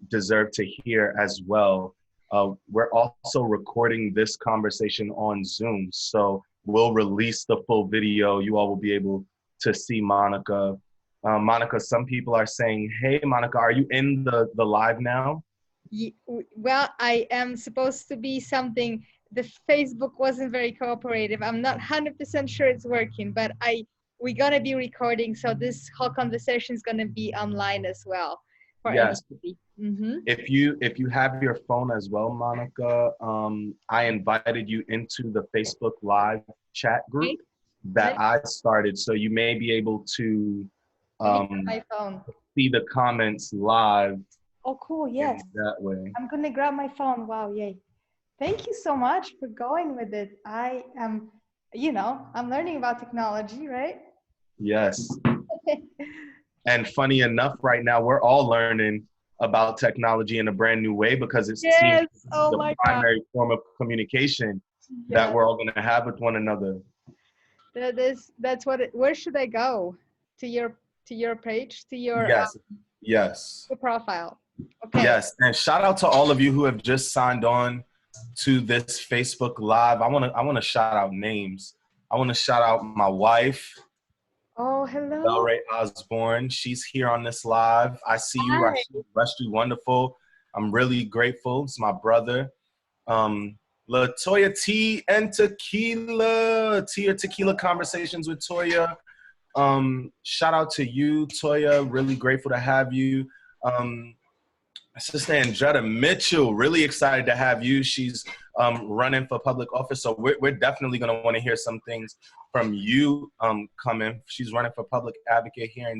deserve to hear as well. We're also recording this conversation on Zoom, so we'll release the full video. You all will be able to see Monica. Monica, some people are saying, hey, Monica, are you in the live now? Well, I am supposed to be something. The Facebook wasn't very cooperative. I'm not 100% sure it's working, but we're gonna be recording, so this whole conversation is gonna be online as well for Yes. everybody. If you have your phone as well, Monica, I invited you into the Facebook Live chat group that I started, so you may be able to my phone. see the comments live. Oh, cool! Yes, that way. I'm gonna grab my phone. Wow, yay! Thank you so much for going with it. I am, I'm learning about technology, right? Yes. And funny enough, right now we're all learning about technology in a brand new way because it seems the primary form of communication that we're all going to have with one another. That's what. Where should I go? To your page, to your yes, your profile. Okay. Yes, and shout out to all of you who have just signed on to this Facebook Live. I want to shout out names. I want to shout out my wife. Oh, hello. Tru Osborne. She's here on this live. I see you. Hi. I see you. Wonderful. I'm really grateful. It's my brother. LaToya Tea and Tequila. Tea or Tequila Conversations with Toya. Shout out to you, Toya. Really grateful to have you. Sister Andretta Mitchell, really excited to have you. She's running for public office, so we're definitely going to want to hear some things from you coming. She's running for public advocate here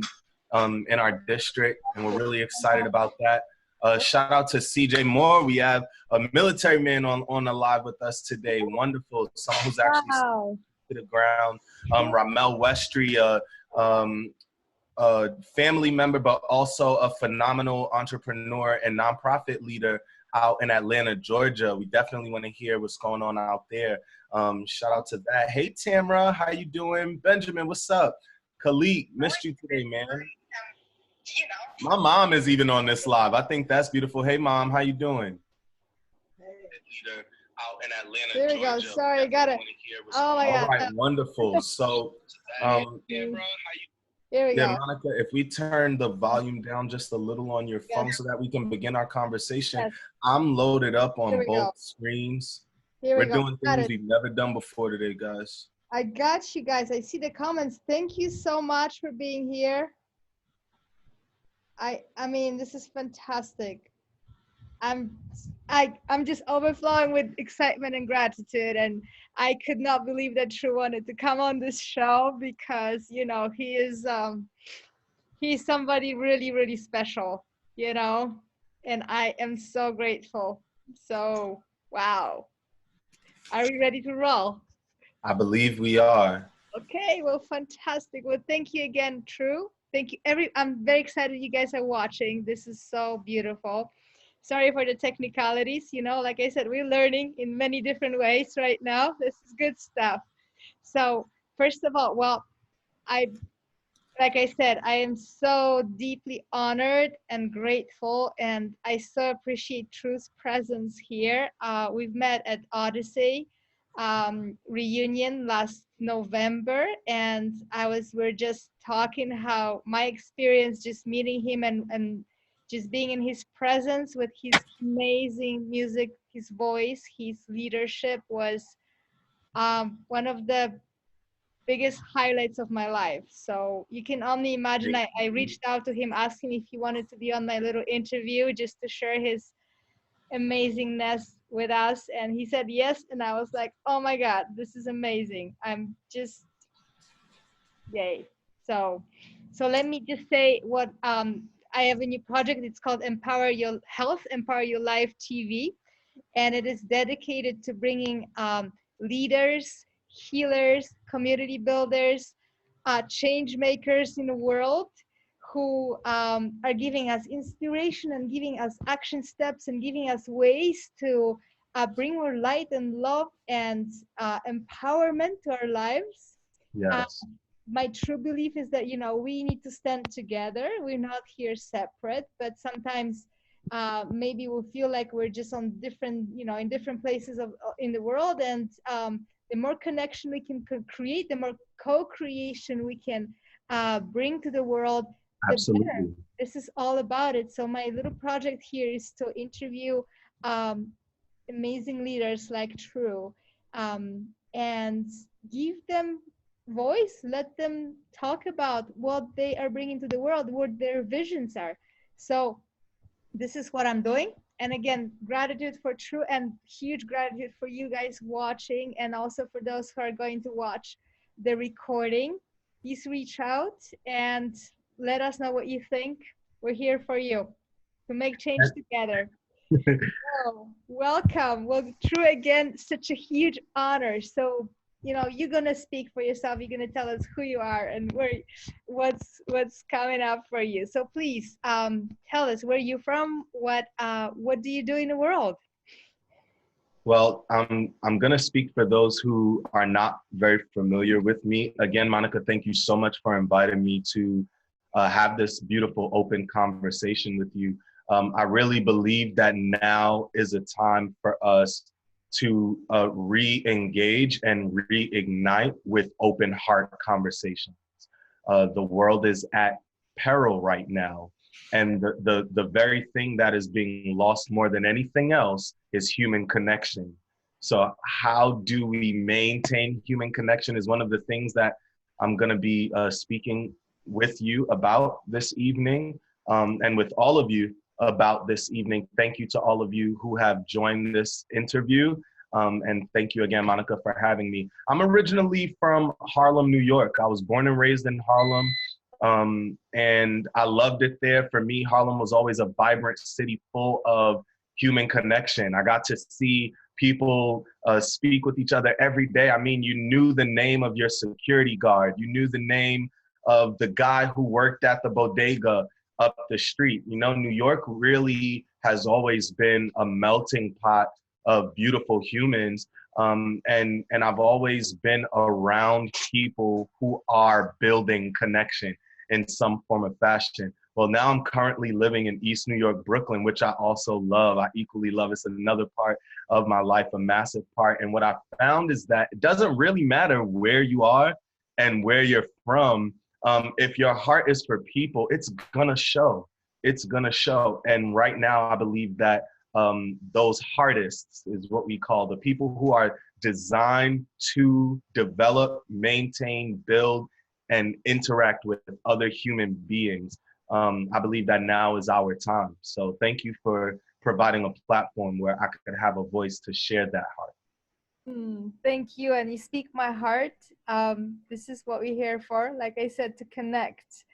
in our district, and we're really excited about that. Shout out to CJ Moore. We have a military man on the live with us today. Wonderful. Someone who's actually to the ground. Ramel Westry, a family member, but also a phenomenal entrepreneur and nonprofit leader out in Atlanta, Georgia. We definitely want to hear what's going on out there. Shout out to that. Hey, Tamra, how you doing? Benjamin, what's up? Khalid, missed you today, man. My mom is even on this live. I think that's beautiful. Hey, Mom, how you doing? Leader out in Atlanta, there we Georgia. go. Sorry, I got it. Oh my God. All right, wonderful. So, Tamra, how you? Here we go. Monica, if we turn the volume down just a little on your phone so that we can begin our conversation. I'm loaded up on both screens. We're doing things we've never done before today, guys. I got you guys. I see the comments. Thank you so much for being here. I mean, this is fantastic. I'm just overflowing with excitement and gratitude, and I could not believe that Tru wanted to come on this show because he's somebody really, really special, and I am so grateful. So wow, are we ready to roll? I believe we are. Okay, well, fantastic. Well, thank you again, Tru. Thank you. I'm very excited you guys are watching. This is so beautiful. Sorry for the technicalities. Like I said, we're learning in many different ways right now. This is good stuff. So first of all, well, like I said, I am so deeply honored and grateful, and I so appreciate Tru's presence here. We've met at Odyssey reunion last November, and we're just talking how my experience just meeting him and just being in his presence with his amazing music, his voice, his leadership was one of the biggest highlights of my life. So you can only imagine, I reached out to him, asking if he wanted to be on my little interview just to share his amazingness with us, and he said yes, and I was like, oh my God, this is amazing. I'm just yay. So let me just say what I have a new project. It's called Empower Your Health, Empower Your Life TV, and it is dedicated to bringing leaders, healers, community builders, change makers in the world who are giving us inspiration and giving us action steps and giving us ways to bring more light and love and empowerment to our lives. Yes. My true belief is that, we need to stand together. We're not here separate, but sometimes maybe we feel like we're just on different, in different places of in the world. And the more connection we can create, the more co-creation we can bring to the world, the better. Absolutely. This is all about it. So my little project here is to interview um, amazing leaders like Tru, and give them voice, let them talk about what they are bringing to the world, what their visions are. So this is what I'm doing. And again, gratitude for Tru, and huge gratitude for you guys watching, and also for those who are going to watch the recording. Please reach out and let us know what you think. We're here for you to make change together. Oh, welcome. Well, Tru, again, such a huge honor. So, you're gonna speak for yourself. You're gonna tell us who you are and what's coming up for you. So please, tell us where you're from. What do you do in the world? Well, I'm gonna speak for those who are not very familiar with me. Again, Monica, thank you so much for inviting me to have this beautiful open conversation with you. I really believe that now is a time for us to re-engage and reignite with open heart conversations. The world is at peril right now. And the very thing that is being lost more than anything else is human connection. So how do we maintain human connection is one of the things that I'm going to be speaking with you about this evening, and with all of you about this evening. Thank you to all of you who have joined this interview. And thank you again, Monica, for having me. I'm originally from Harlem, New York. I was born and raised in Harlem. And I loved it there. For me, Harlem was always a vibrant city full of human connection. I got to see people speak with each other every day. I mean, you knew the name of your security guard. You knew the name of the guy who worked at the bodega up the street. New York really has always been a melting pot of beautiful humans. And I've always been around people who are building connection in some form of fashion. Well, now I'm currently living in East New York, Brooklyn, which I also love. I equally love. It's another part of my life, a massive part. And what I found is that it doesn't really matter where you are and where you're from. If your heart is for people, it's gonna show. It's gonna show. And right now, I believe that those heartists is what we call the people who are designed to develop, maintain, build, and interact with other human beings. I believe that now is our time. So thank you for providing a platform where I could have a voice to share that heart. Thank you. And you speak my heart. This is what we're here for. Like I said, to connect.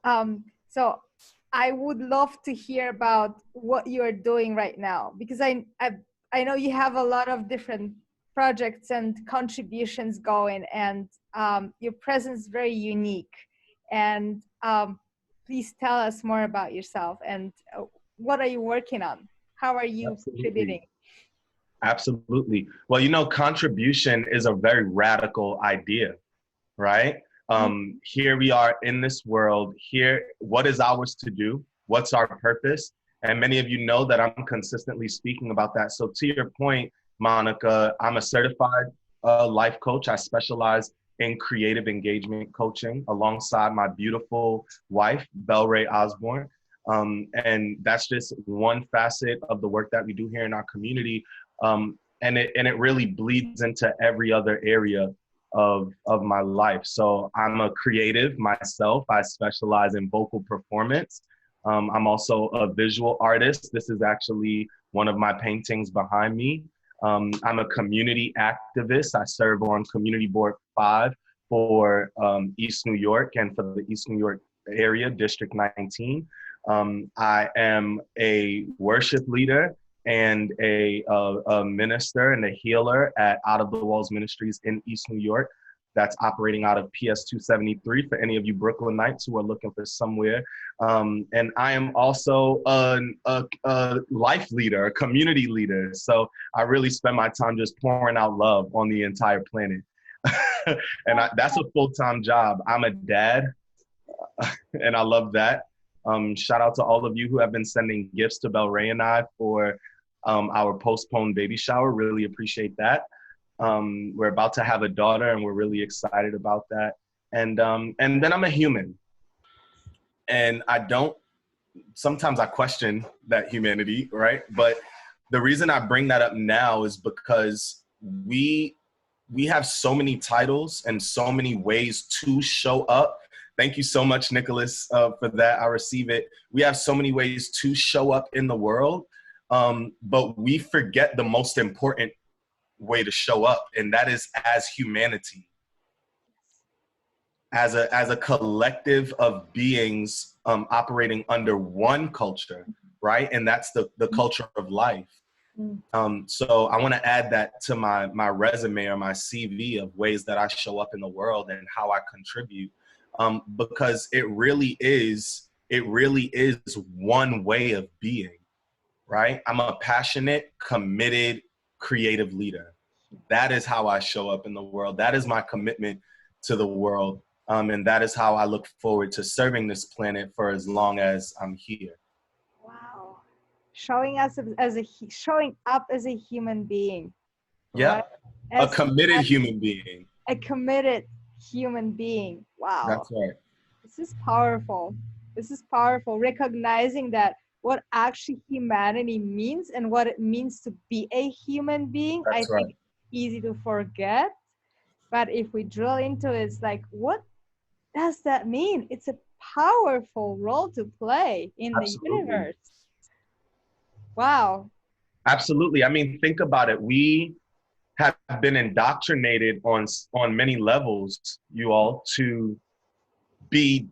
So I would love to hear about what you are doing right now, because I know you have a lot of different projects and contributions going, and your presence is very unique. And please tell us more about yourself and what are you working on? How are you contributing? Absolutely. Well, contribution is a very radical idea, right? Here we are in this world. Here, what is ours to do? What's our purpose? And many of you know that I'm consistently speaking about that. So to your point, Monica, I'm a certified life coach. I specialize in creative engagement coaching alongside my beautiful wife, Tru Osborne. And that's just one facet of the work that we do here in our community. And it really bleeds into every other area of my life. So I'm a creative myself. I specialize in vocal performance. I'm also a visual artist. This is actually one of my paintings behind me. I'm a community activist. I serve on Community Board 5 for East New York and for the East New York area, District 19. I am a worship leader and a minister and a healer at Out of the Walls Ministries in East New York. That's operating out of PS 273 for any of you Brooklynites who are looking for somewhere. And I am also a life leader, a community leader. So I really spend my time just pouring out love on the entire planet. And that's a full-time job. I'm a dad, and I love that. Shout out to all of you who have been sending gifts to Bel Ray and I for our postponed baby shower. Really appreciate that. We're about to have a daughter, and we're really excited about that. And then I'm a human, and sometimes I question that humanity, right? But the reason I bring that up now is because we have so many titles and so many ways to show up. Thank you so much, Nicholas, for that. I receive it. We have so many ways to show up in the world, but we forget the most important way to show up, and that is as humanity, as a collective of beings operating under one culture, right? And that's the culture of life. So I want to add that to my resume or my CV of ways that I show up in the world and how I contribute, because it really is one way of being, right? I'm a passionate, committed, creative leader. That is how I show up in the world. That is my commitment to the world. And that is how I look forward to serving this planet for as long as I'm here. Wow. Showing up as a human being. Yeah. Right? A committed human being. A committed human being. Wow. That's right. This is powerful. This is powerful. Recognizing that what actually humanity means and what it means to be a human being, That's I think easy to forget. But if we drill into it, it's like, what does that mean? It's a powerful role to play in Absolutely. the universe. Wow. Absolutely. I mean, think about it. We have been indoctrinated on many levels, you all, to be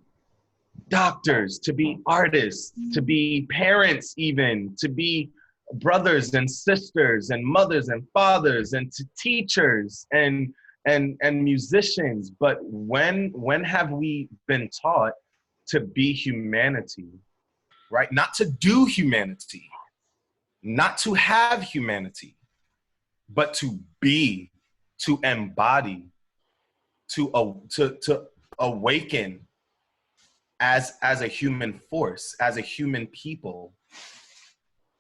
doctors, to be artists, to be parents, even to be brothers and sisters and mothers and fathers, and to teachers and musicians. But when have we been taught to be humanity, right? Not to do humanity, not to have humanity, but to be, to embody, to awaken as a human force, as a human people.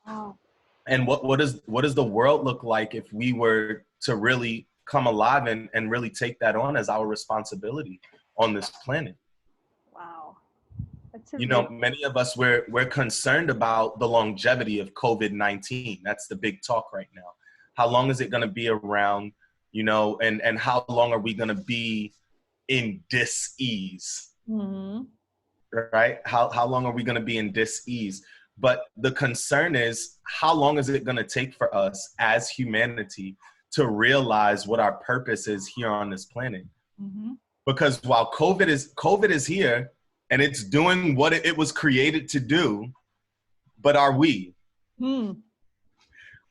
Wow. And what does the world look like if we were to really come alive and really take that on as our responsibility on this planet? Wow. You know, many of us, we're concerned about the longevity of COVID-19. That's the big talk right now. How long is it going to be around, you know, and how long are we going to be in dis-ease? Mm-hmm. Right? How long are we going to be in dis-ease? But the concern is, how long is it going to take for us as humanity to realize what our purpose is here on this planet? Mm-hmm. Because while COVID is here and it's doing what it was created to do, but are we?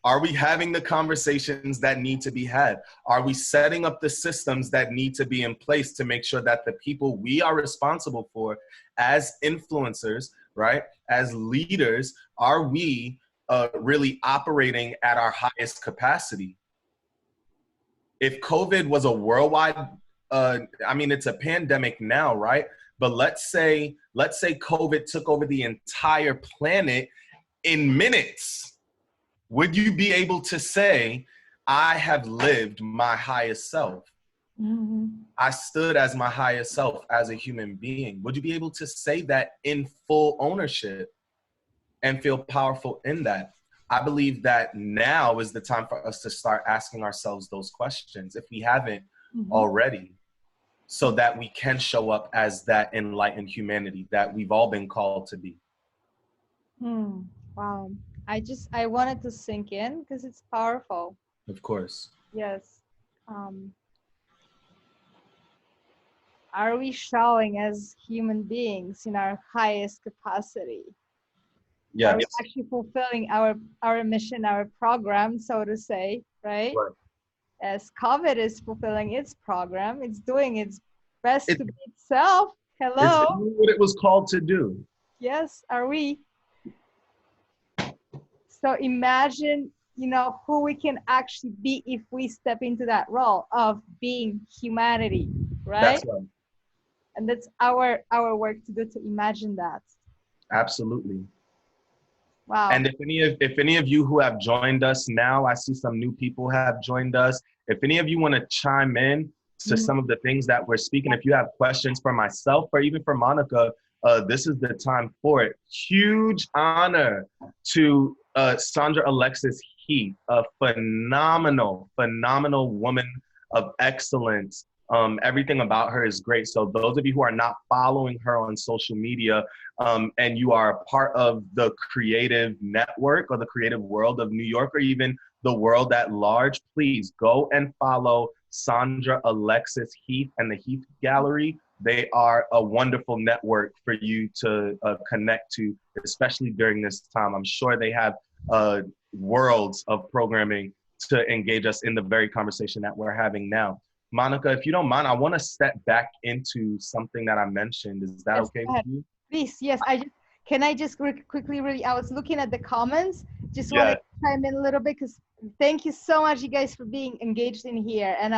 Are we having the conversations that need to be had? Are we setting up the systems that need to be in place to make sure that the people we are responsible for as influencers, right, as leaders, are we really operating at our highest capacity? If COVID was a worldwide, I mean, it's a pandemic now, right? But let's say COVID took over the entire planet in minutes. Would you be able to say, I have lived my highest self? Mm-hmm. I stood as my highest self as a human being. Would you be able to say that in full ownership and feel powerful in that? I believe that now is the time for us to start asking ourselves those questions, if we haven't already, so that we can show up as that enlightened humanity that we've all been called to be. Wow. I wanted to sink in because it's powerful. Of course. Yes. Are we showing as human beings in our highest capacity? Yes. Are we actually fulfilling our mission, our program, so to say, right? As COVID is fulfilling its program, it's doing its best to be itself. Hello. It's doing what it was called to do. Yes, are we? So imagine, you know, who we can actually be if we step into that role of being humanity, right? That's right. And that's our work to do, to imagine that. Absolutely. Wow. And if any of you who have joined us now, I see some new people have joined us. If any of you want to chime in to Mhm. some of the things that we're speaking, if you have questions for myself or even for Monica, this is the time for it. Huge honor to Sandra Alexis Heath, a phenomenal, phenomenal woman of excellence. Everything about her is great. So those of you who are not following her on social media, and you are a part of the creative network or the creative world of New York or even the world at large, please go and follow Sandra Alexis Heath and the Heath Gallery. They are a wonderful network for you to connect to, especially during this time. I'm sure they have worlds of programming to engage us in the very conversation that we're having now. Monica, if you don't mind, I want to step back into something that I mentioned. Is that Yes, okay go with ahead. you? Please, yes. Can I just quickly really, I was looking at the comments. Just want to Yes. chime in a little bit because thank you so much, you guys, for being engaged in here. And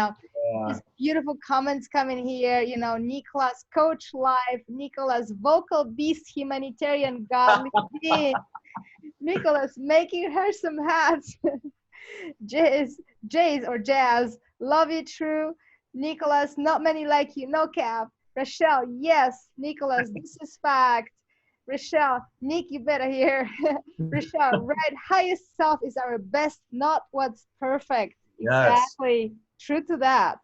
just beautiful comments coming here. You know, Nicholas, Coach Life, Nicholas, Vocal Beast, Humanitarian Godly Being, Nicholas, making her some hats. Jays or Jazz, love you, True. Nicholas, not many like you, no cap. Rochelle, yes. Nicholas, this is fact. Rochelle, Nick, you better hear. Rochelle, right, highest self is our best, not what's perfect. Yes. Exactly. True to that.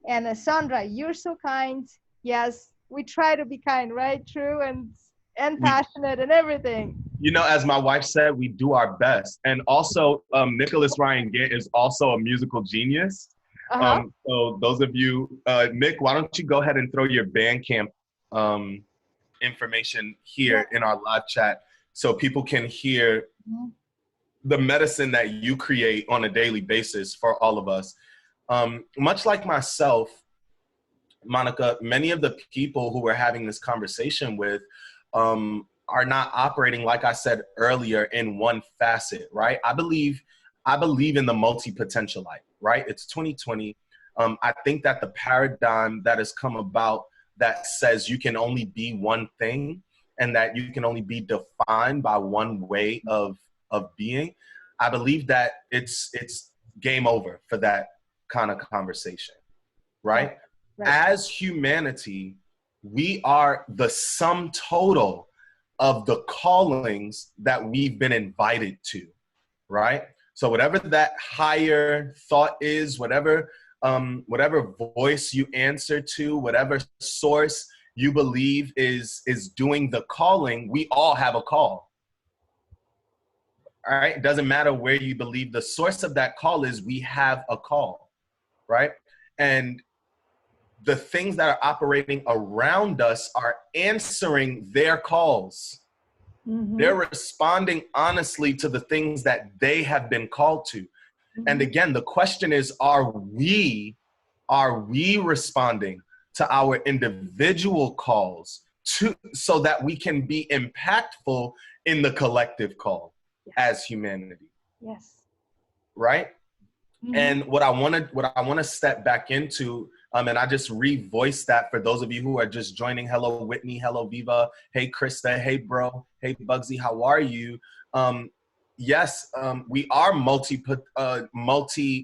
And Sandra, you're so kind. Yes, we try to be kind, right? True and We, passionate and everything. you know, as my wife said, we do our best. And also, Nicholas Ryan Gant is also a musical genius. Uh-huh. So those of you, Nick, why don't you go ahead and throw your Bandcamp information Yeah. here in our live chat so people can hear the medicine that you create on a daily basis for all of us. Much like myself, Monica, many of the people who we're having this conversation with are not operating, like I said earlier, in one facet, right? I believe in the multi-potentialite, right? It's 2020. I think that the paradigm that has come about that says you can only be one thing and that you can only be defined by one way of being, I believe that it's game over for that kind of conversation, Yeah. right? Right. As humanity, we are the sum total of the callings that we've been invited to, right? So whatever that higher thought is, whatever voice you answer to, whatever source you believe is doing the calling, we all have a call. All right. It doesn't matter where you believe the source of that call is, we have a call, right? And the things that are operating around us are answering their calls. Mm-hmm. They're responding honestly to the things that they have been called to. And Mm-hmm. again, the question is, are we responding to our individual calls so that we can be impactful in the collective call Yes. as humanity, Yes. right? Mm-hmm. And what I want to step back into, and I just revoiced that for those of you who are just joining. Hello, Whitney. Hello, Viva. Hey, Krista. Hey, bro. Hey, Bugsy. How are you? Yes, we are multi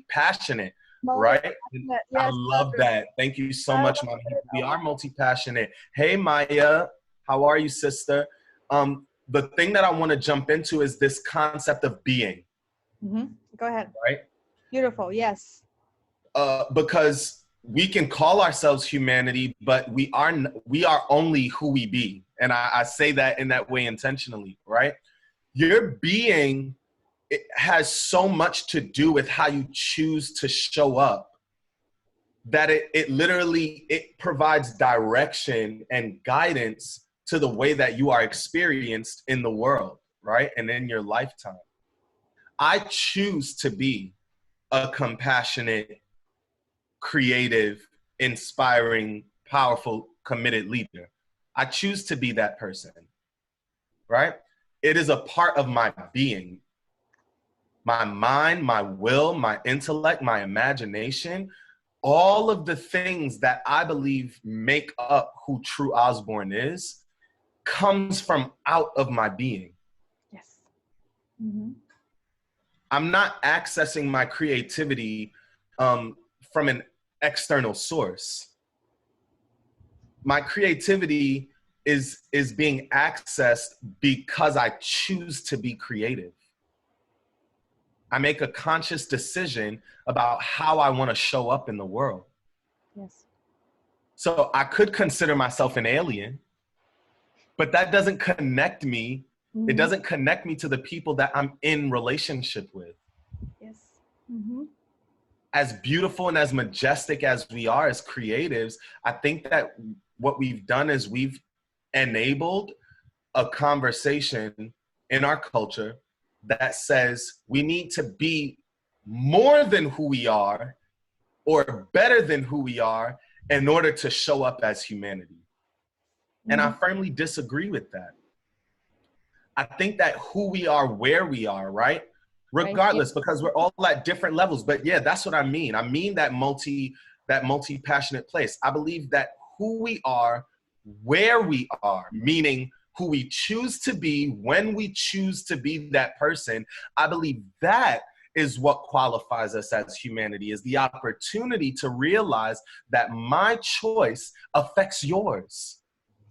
passionate, right? And I Yes. love that. Thank you so I love much, Mama. it. We are multi passionate. Hey, Maya. How are you, sister? The thing that I want to jump into is this concept of being, Mm-hmm. Go ahead. right? Beautiful. Yes. Because we can call ourselves humanity, but we are only who we be. And I say that in that way intentionally, right? Your being, it has so much to do with how you choose to show up that it literally, it provides direction and guidance to the way that you are experienced in the world, right? And in your lifetime. I choose to be a compassionate, creative, inspiring, powerful, committed leader. I choose to be that person, right? It is a part of my being, my mind, my will, my intellect, my imagination, all of the things that I believe make up who Tru Osborne is comes from out of my being. Yes. Mm-hmm. I'm not accessing my creativity from an external source. My creativity is being accessed because I choose to be creative. I make a conscious decision about how I want to show up in the world. Yes. So I could consider myself an alien, but that doesn't connect me. It Mm-hmm. doesn't connect me to the people that I'm in relationship with. Yes. Mm-hmm. As beautiful and as majestic as we are as creatives, I think that what we've done is we've enabled a conversation in our culture that says we need to be more than who we are or better than who we are in order to show up as humanity. Mm-hmm. And I firmly disagree with that. I think that who we are, where we are, right? Regardless, because we're all at different levels. But yeah, that's what I mean. I mean that multi-passionate place. I believe that who we are, where we are, meaning who we choose to be, when we choose to be that person, I believe that is what qualifies us as humanity, is the opportunity to realize that my choice affects yours.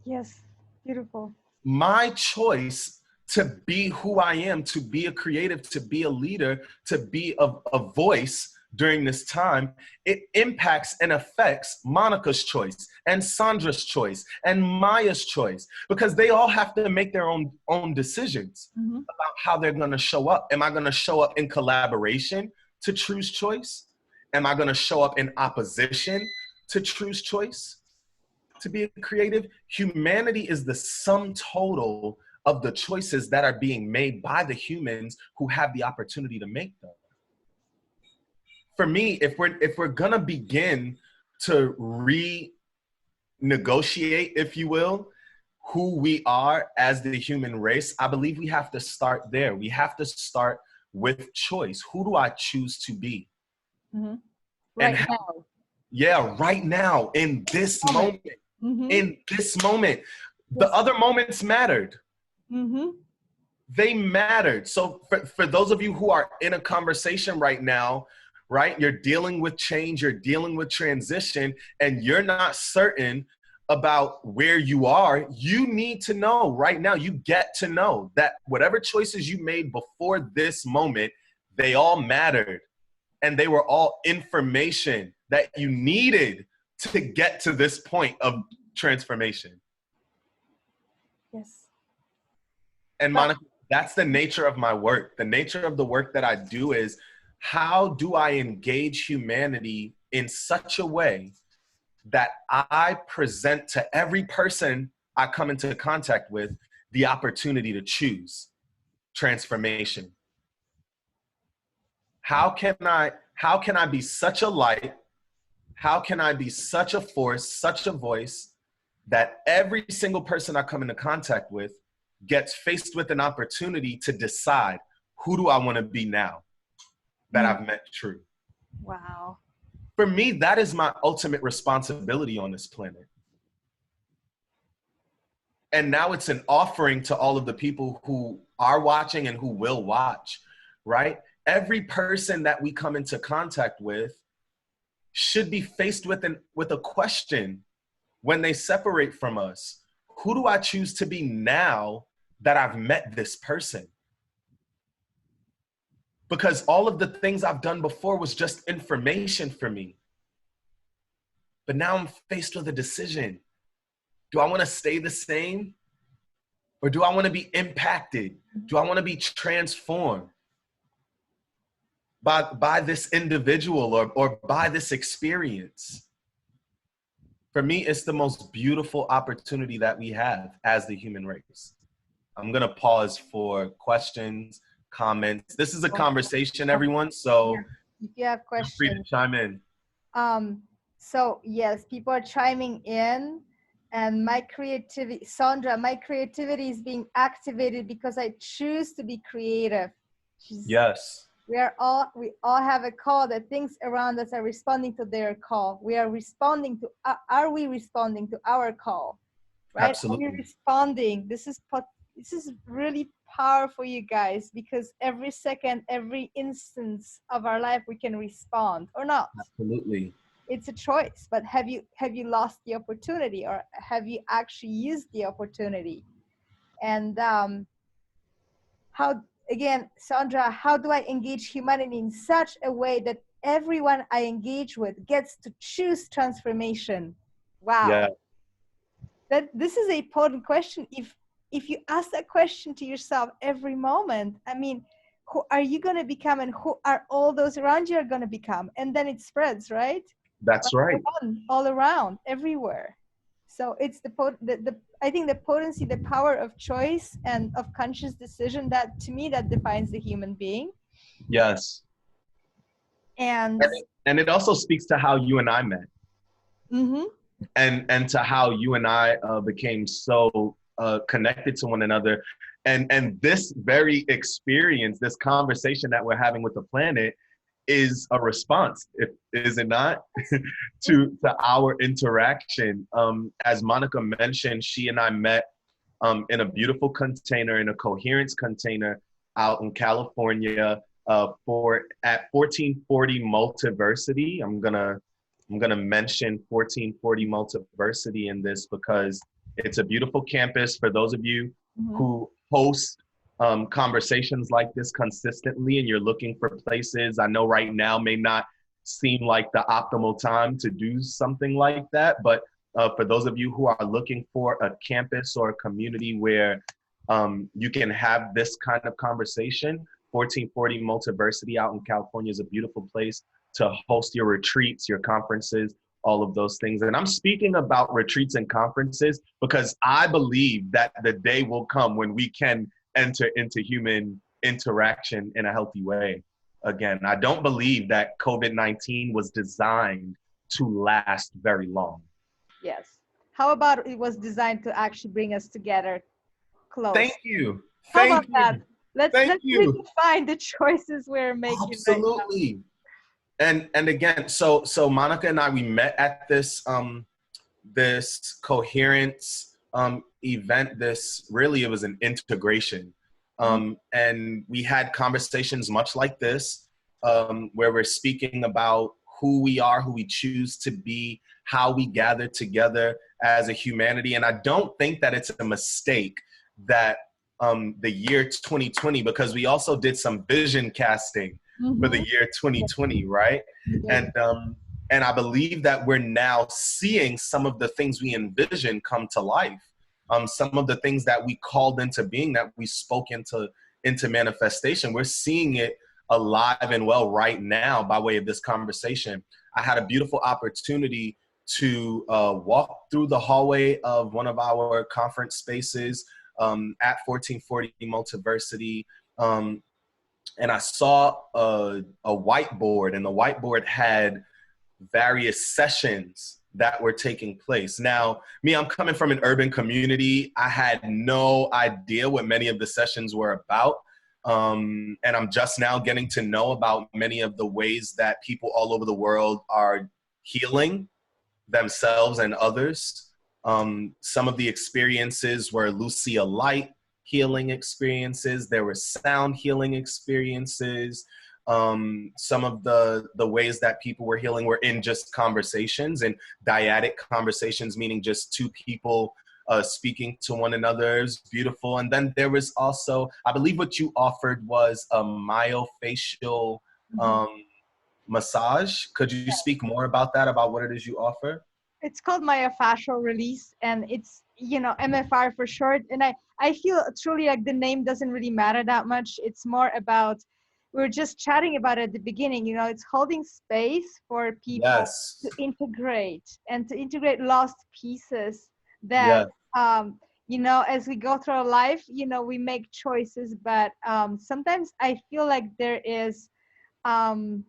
Yes. Beautiful. My choice to be who I am, to be a creative, to be a leader, to be a voice during this time, it impacts and affects Monica's choice and Sandra's choice and Maya's choice, because they all have to make their own decisions about how they're going to show up. Am I going to show up in collaboration to Tru's choice? Am I going to show up in opposition to Tru's choice? To be a creative, humanity is the sum total of the choices that are being made by the humans who have the opportunity to make them. For me, if we're gonna begin to renegotiate, if you will, who we are as the human race, I believe we have to start there. We have to start with choice. Who do I choose to be? Mm-hmm. Right now. Yeah, right now, in this moment. Mm-hmm. In this moment. Yes. The other moments mattered. Mm-hmm. They mattered. So for those of you who are in a conversation right now, right, you're dealing with change, you're dealing with transition, and you're not certain about where you are, you need to know right now, you get to know that whatever choices you made before this moment, they all mattered. And they were all information that you needed to get to this point of transformation. Yes. And Monica, that's the nature of my work. The nature of the work that I do is, how do I engage humanity in such a way that I present to every person I come into contact with the opportunity to choose transformation? How can I be such a light? How can I be such a force, such a voice, that every single person I come into contact with gets faced with an opportunity to decide, who do I want to be now that I've met Tru? Wow. For me, that is my ultimate responsibility on this planet. And now it's an offering to all of the people who are watching and who will watch, right? Every person that we come into contact with should be faced with a question when they separate from us. Who do I choose to be now that I've met this person? Because all of the things I've done before was just information for me. But now I'm faced with a decision. Do I want to stay the same? Or do I want to be impacted? Do I want to be transformed by this individual or by this experience? For me, it's the most beautiful opportunity that we have as the human race. I'm going to pause for questions, comments. This is a conversation, everyone, so if you have questions, feel free to chime in. So yes, people are chiming in, and my creativity, Sandra, my creativity is being activated because I choose to be creative. Yes. We all have a call that things around us are responding to their call. We are responding to, are we responding to our call? right? Are we Absolutely. responding? This is really powerful, you guys, because every second, every instance of our life, we can respond or not. Absolutely. It's a choice. But have you lost the opportunity, or have you actually used the opportunity? And how, again, Sandra, how do I engage humanity in such a way that everyone I engage with gets to choose transformation? Wow, Yeah. that this is a potent question. If you ask that question to yourself every moment, I mean, who are you going to become, and who are all those around you are going to become? And then it spreads, right? That's right. All around, everywhere. So it's the I think the potency, the power of choice and of conscious decision, that to me, that defines the human being. Yes. And And it also speaks to how you and I met, mm-hmm, and to how you and I became so connected to one another. And this very experience, this conversation that we're having with the planet, is a response, is it not, to our interaction. As Monica mentioned, she and I met in a beautiful container, in a coherence container out in California, for at 1440 Multiversity. I'm gonna mention 1440 Multiversity in this because it's a beautiful campus. For those of you mm-hmm, who host conversations like this consistently and you're looking for places, I know right now may not seem like the optimal time to do something like that, but for those of you who are looking for a campus or a community where you can have this kind of conversation, 1440 Multiversity out in California is a beautiful place to host your retreats, your conferences, all of those things. And I'm speaking about retreats and conferences because I believe that the day will come when we can enter into human interaction in a healthy way again. I don't believe that COVID-19 was designed to last very long. yes. How about it was designed to actually bring us together Thank close? you. How Thank about that? you. Let's Thank you. redefine the choices we're making right now. Absolutely. And again, so Monica and I, we met at this coherence event. This really, it was an integration, Mhm. and we had conversations much like this, where we're speaking about who we are, who we choose to be, how we gather together as a humanity. And I don't think that it's a mistake that the year 2020, because we also did some vision casting for the Mhm. year 2020, right? Yes. And I believe that we're now seeing some of the things we envisioned come to life. Some of the things that we called into being, that we spoke into manifestation. We're seeing it alive and well right now by way of this conversation. I had a beautiful opportunity to walk through the hallway of one of our conference spaces at 1440 Multiversity. And I saw a whiteboard, and the whiteboard had various sessions that were taking place. Now, me, I'm coming from an urban community. I had no idea what many of the sessions were about. And I'm just now getting to know about many of the ways that people all over the world are healing themselves and others. Some of the experiences were Lucia Light healing experiences. There were sound healing experiences. Some of the ways that people were healing were in just conversations and dyadic conversations, meaning just two people speaking to one another. Is beautiful. And then there was also, I believe what you offered was a myofascial Mhm. um, massage. Could you speak more about that, about what it is you offer? It's called myofascial release, and it's, you know, MFR for short. And I feel truly like the name doesn't really matter that much. It's more about, we were just chatting about it at the beginning, you know, it's holding space for people to Yes. integrate lost pieces that Yes. you know, as we go through our life, you know, we make choices, but sometimes I feel like there is um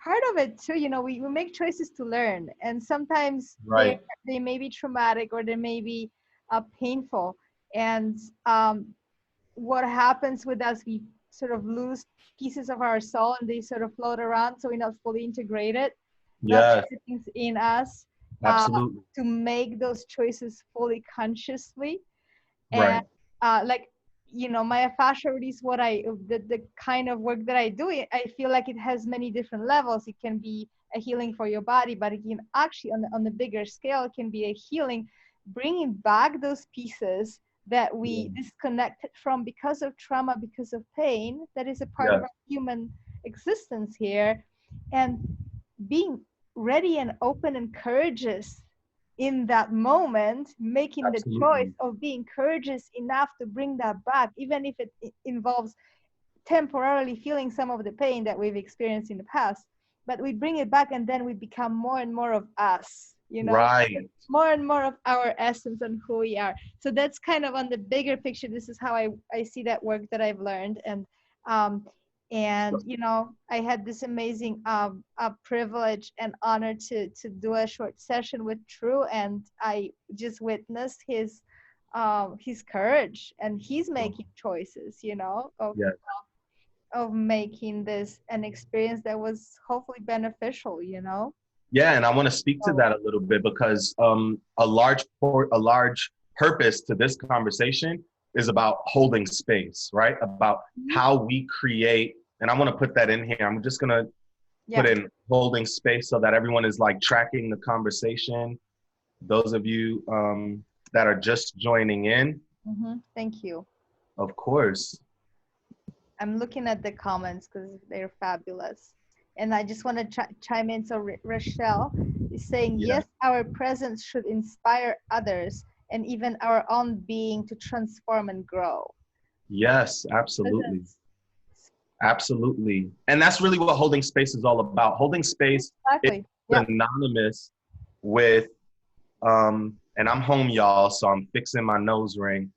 part of it too, you know, we make choices to learn, and sometimes Right. they may be traumatic, or they may be painful. And what happens with us, we sort of lose pieces of our soul, and they sort of float around, so we're not fully integrated, not Yes. everything's in us. uh, Absolutely. to make those choices fully consciously. And Right. like, you know, my fascia release, what the kind of work that I do, I feel like it has many different levels. It can be a healing for your body, but it can actually, on the bigger scale, it can be a healing, bringing back those pieces that Yeah. we disconnected from because of trauma, because of pain, that is a part of Yes. our human existence here, and being ready and open and courageous in that moment, making the choice Absolutely. of being courageous enough to bring that back, even if it involves temporarily feeling some of the pain that we've experienced in the past. But we bring it back, and then we become more and more of us, you know, Right. more and more of our essence and who we are. So that's kind of on the bigger picture. This is how I see that work that I've learned. Um, and you know, I had this amazing privilege and honor to do a short session with Tru, and I just witnessed his courage, and he's making choices, you know, Yeah. of making this an experience that was hopefully beneficial, you know. Yeah, and I want to speak to So that a little bit because a large purpose to this conversation is about holding space, right? About mhm, how we create, and I want to put that in here. I'm just gonna yeah. put in holding space so that everyone is like tracking the conversation. Those of you that are just joining in, Thank you. of course. I'm looking at the comments because they're fabulous. And I just want to chime in. So Rochelle is saying, Yeah. yes, our presence should inspire others and even our own being to transform and grow. Yes, absolutely. Presence. Absolutely. And that's really what holding space is all about. Holding space is Exactly. Yeah. synonymous with, and I'm home, y'all, so I'm fixing my nose ring.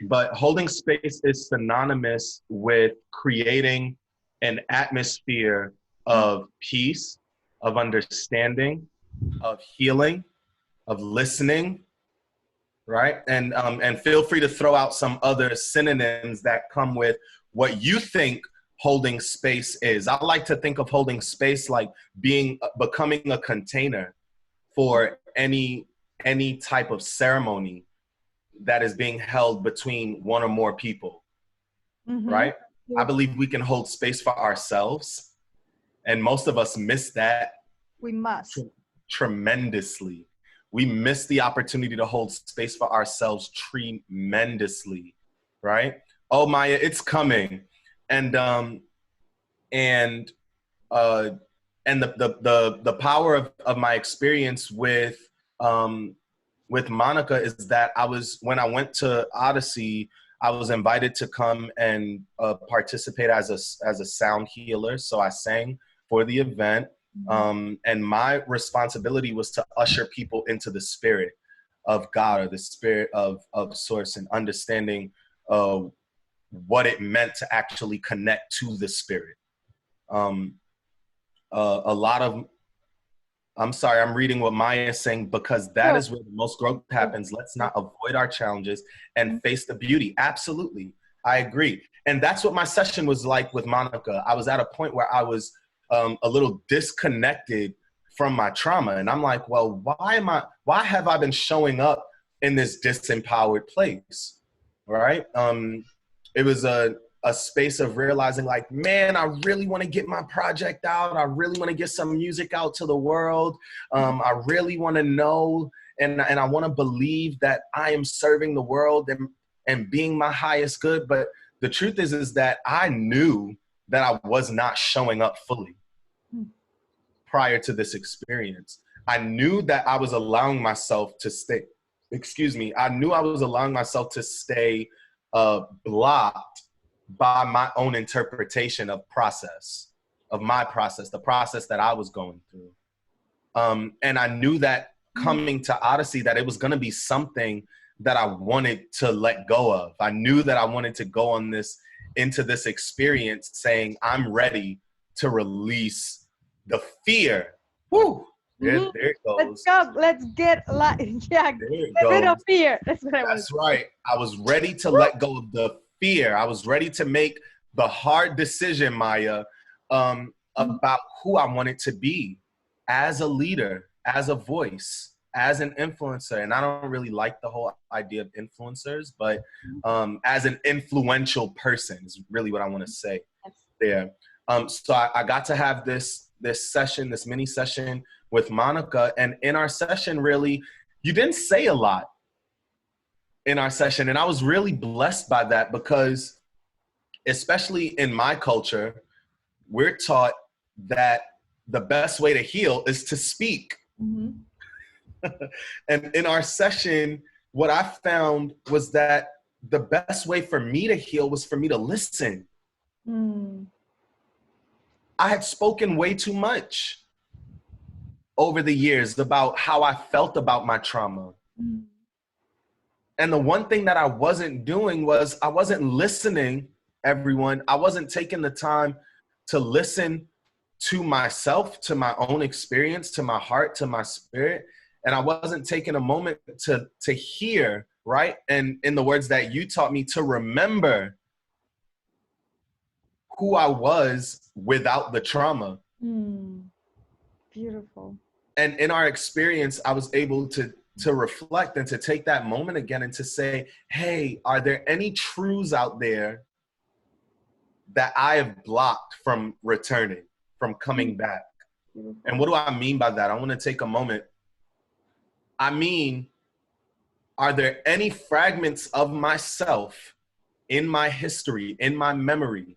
But holding space is synonymous with creating an atmosphere of peace, of understanding, of healing, of listening, right? And feel free to throw out some other synonyms that come with what you think holding space is. I like to think of holding space like becoming a container for any type of ceremony that is being held between one or more people, Mm-hmm. right? I believe we can hold space for ourselves, and most of us miss that We must. tremendously. We miss the opportunity to hold space for ourselves tremendously, right? Oh, Maya, it's coming, and and uh, and the power of my experience with Monica is that when I went to Odyssey, I was invited to come and participate as a sound healer. So I sang for the event, and my responsibility was to usher people into the spirit of God or the spirit of Source, and understanding what it meant to actually connect to the spirit. Um, a lot of I'm sorry, I'm reading what Maya is saying because that Sure. is where the most growth happens. Let's not avoid our challenges and face the beauty. Absolutely. I agree. And that's what my session was like with Monica. I was at a point where I was a little disconnected from my trauma. And I'm like, well, why have I been showing up in this disempowered place? Right? It was a space of realizing like, man, I really want to get my project out. I really want to get some music out to the world. I really want to know and I want to believe that I am serving the world and being my highest good. But the truth is that I knew that I was not showing up fully prior to this experience. I knew that I was allowing myself to stay, I knew I was allowing myself to stay blocked by my own interpretation of my process, the process that I was going through. And I knew that coming to Odyssey, that it was going to be something that I wanted to let go of. I knew that I wanted to go into this experience saying, I'm ready to release the fear. Woo! There it Let's goes. go. Let's get yeah, There it get rid of goes. fear. That's what I want to That's say. right. I was ready to let go of the fear. I was ready to make the hard decision, Maya, about who I wanted to be as a leader, as a voice, as an influencer, and I don't really like the whole idea of influencers, but as an influential person is really what I want to say there. So I got to have this session, this mini session with Monica, and in our session, really, you didn't say a lot in our session, and I was really blessed by that because, especially in my culture, we're taught that the best way to heal is to speak. Mm-hmm. And in our session, what I found was that the best way for me to heal was for me to listen. I had spoken way too much over the years about how I felt about my trauma. And the one thing that I wasn't doing was I wasn't listening, everyone. I wasn't taking the time to listen to myself, to my own experience, to my heart, to my spirit. And I wasn't taking a moment to hear, right? And in the words that you taught me, to remember who I was without the trauma. Beautiful. And in our experience, I was able to reflect and to take that moment again and to say, hey, are there any truths out there that I have blocked from returning, from coming back? And what do I mean by that? I want to take a moment. I mean, are there any fragments of myself in my history, in my memory,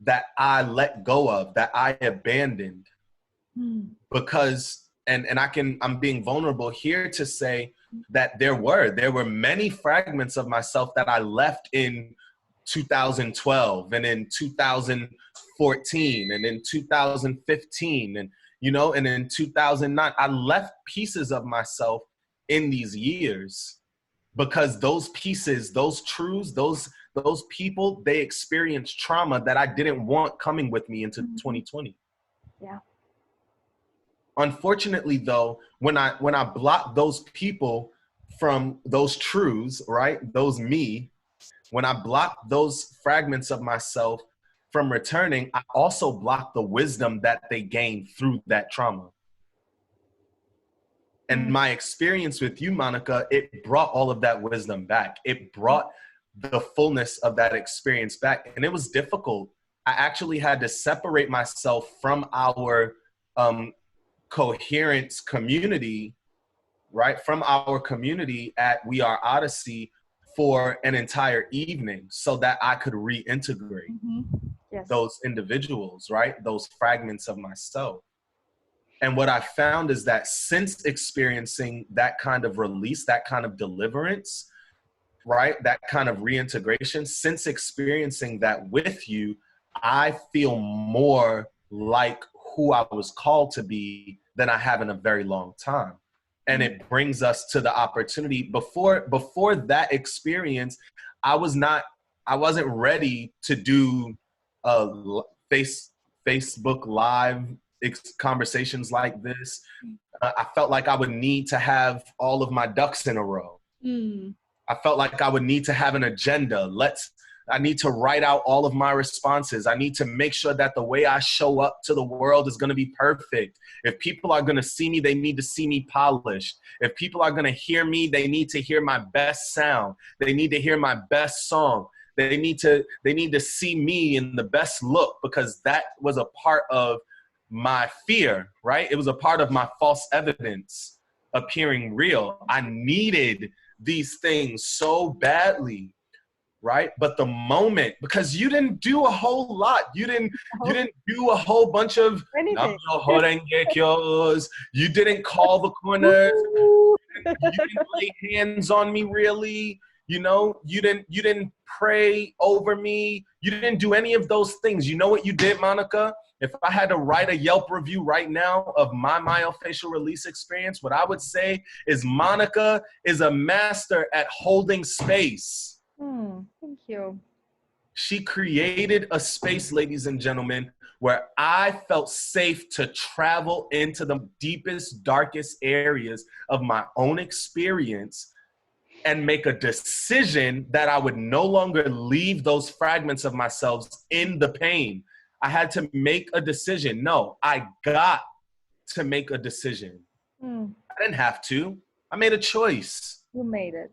that I let go of, that I abandoned? Because, and I'm being vulnerable here to say that there were many fragments of myself that I left in 2012 and in 2014 and in 2015 and, and in 2009, I left pieces of myself in these years because those pieces, those truths, those people, they experienced trauma that I didn't want coming with me into 2020. Yeah. Unfortunately, though, when I blocked those people from those truths, right, those me, when I blocked those fragments of myself from returning, I also blocked the wisdom that they gained through that trauma. And my experience with you, Monica, it brought all of that wisdom back. It brought the fullness of that experience back. And it was difficult. I actually had to separate myself from our coherence community, right? From our community at We Are Odyssey for an entire evening so that I could reintegrate those individuals, right? Those fragments of myself. And what I found is that since experiencing that kind of release, that kind of deliverance, right? That kind of reintegration, since experiencing that with you, I feel more like who I was called to be than I have in a very long time. And it brings us to the opportunity. Before that experience, I wasn't ready to do Facebook Live conversations like this. I felt like I would need to have all of my ducks in a row. I felt like I would need to have an agenda. I need to write out all of my responses. I need to make sure that the way I show up to the world is going to be perfect. If people are going to see me, they need to see me polished. If people are going to hear me, they need to hear my best sound. They need to hear my best song. They need to see me in the best look, because that was a part of my fear, right? It was a part of my false evidence appearing real. I needed these things so badly, right? But the moment, because you didn't do a whole lot, you didn't do a whole bunch of you didn't call the corners, you didn't lay hands on me really, you didn't pray over me, you didn't do any of those things. You know what you did, Monica? If I had to write a Yelp review right now of my myofascial release experience, what I would say is Monica is a master at holding space. Thank you. She created a space, ladies and gentlemen, where I felt safe to travel into the deepest, darkest areas of my own experience and make a decision that I would no longer leave those fragments of myself in the pain. I had to make a decision. No, I got to make a decision. Mm. I didn't have to. I made a choice. You made it.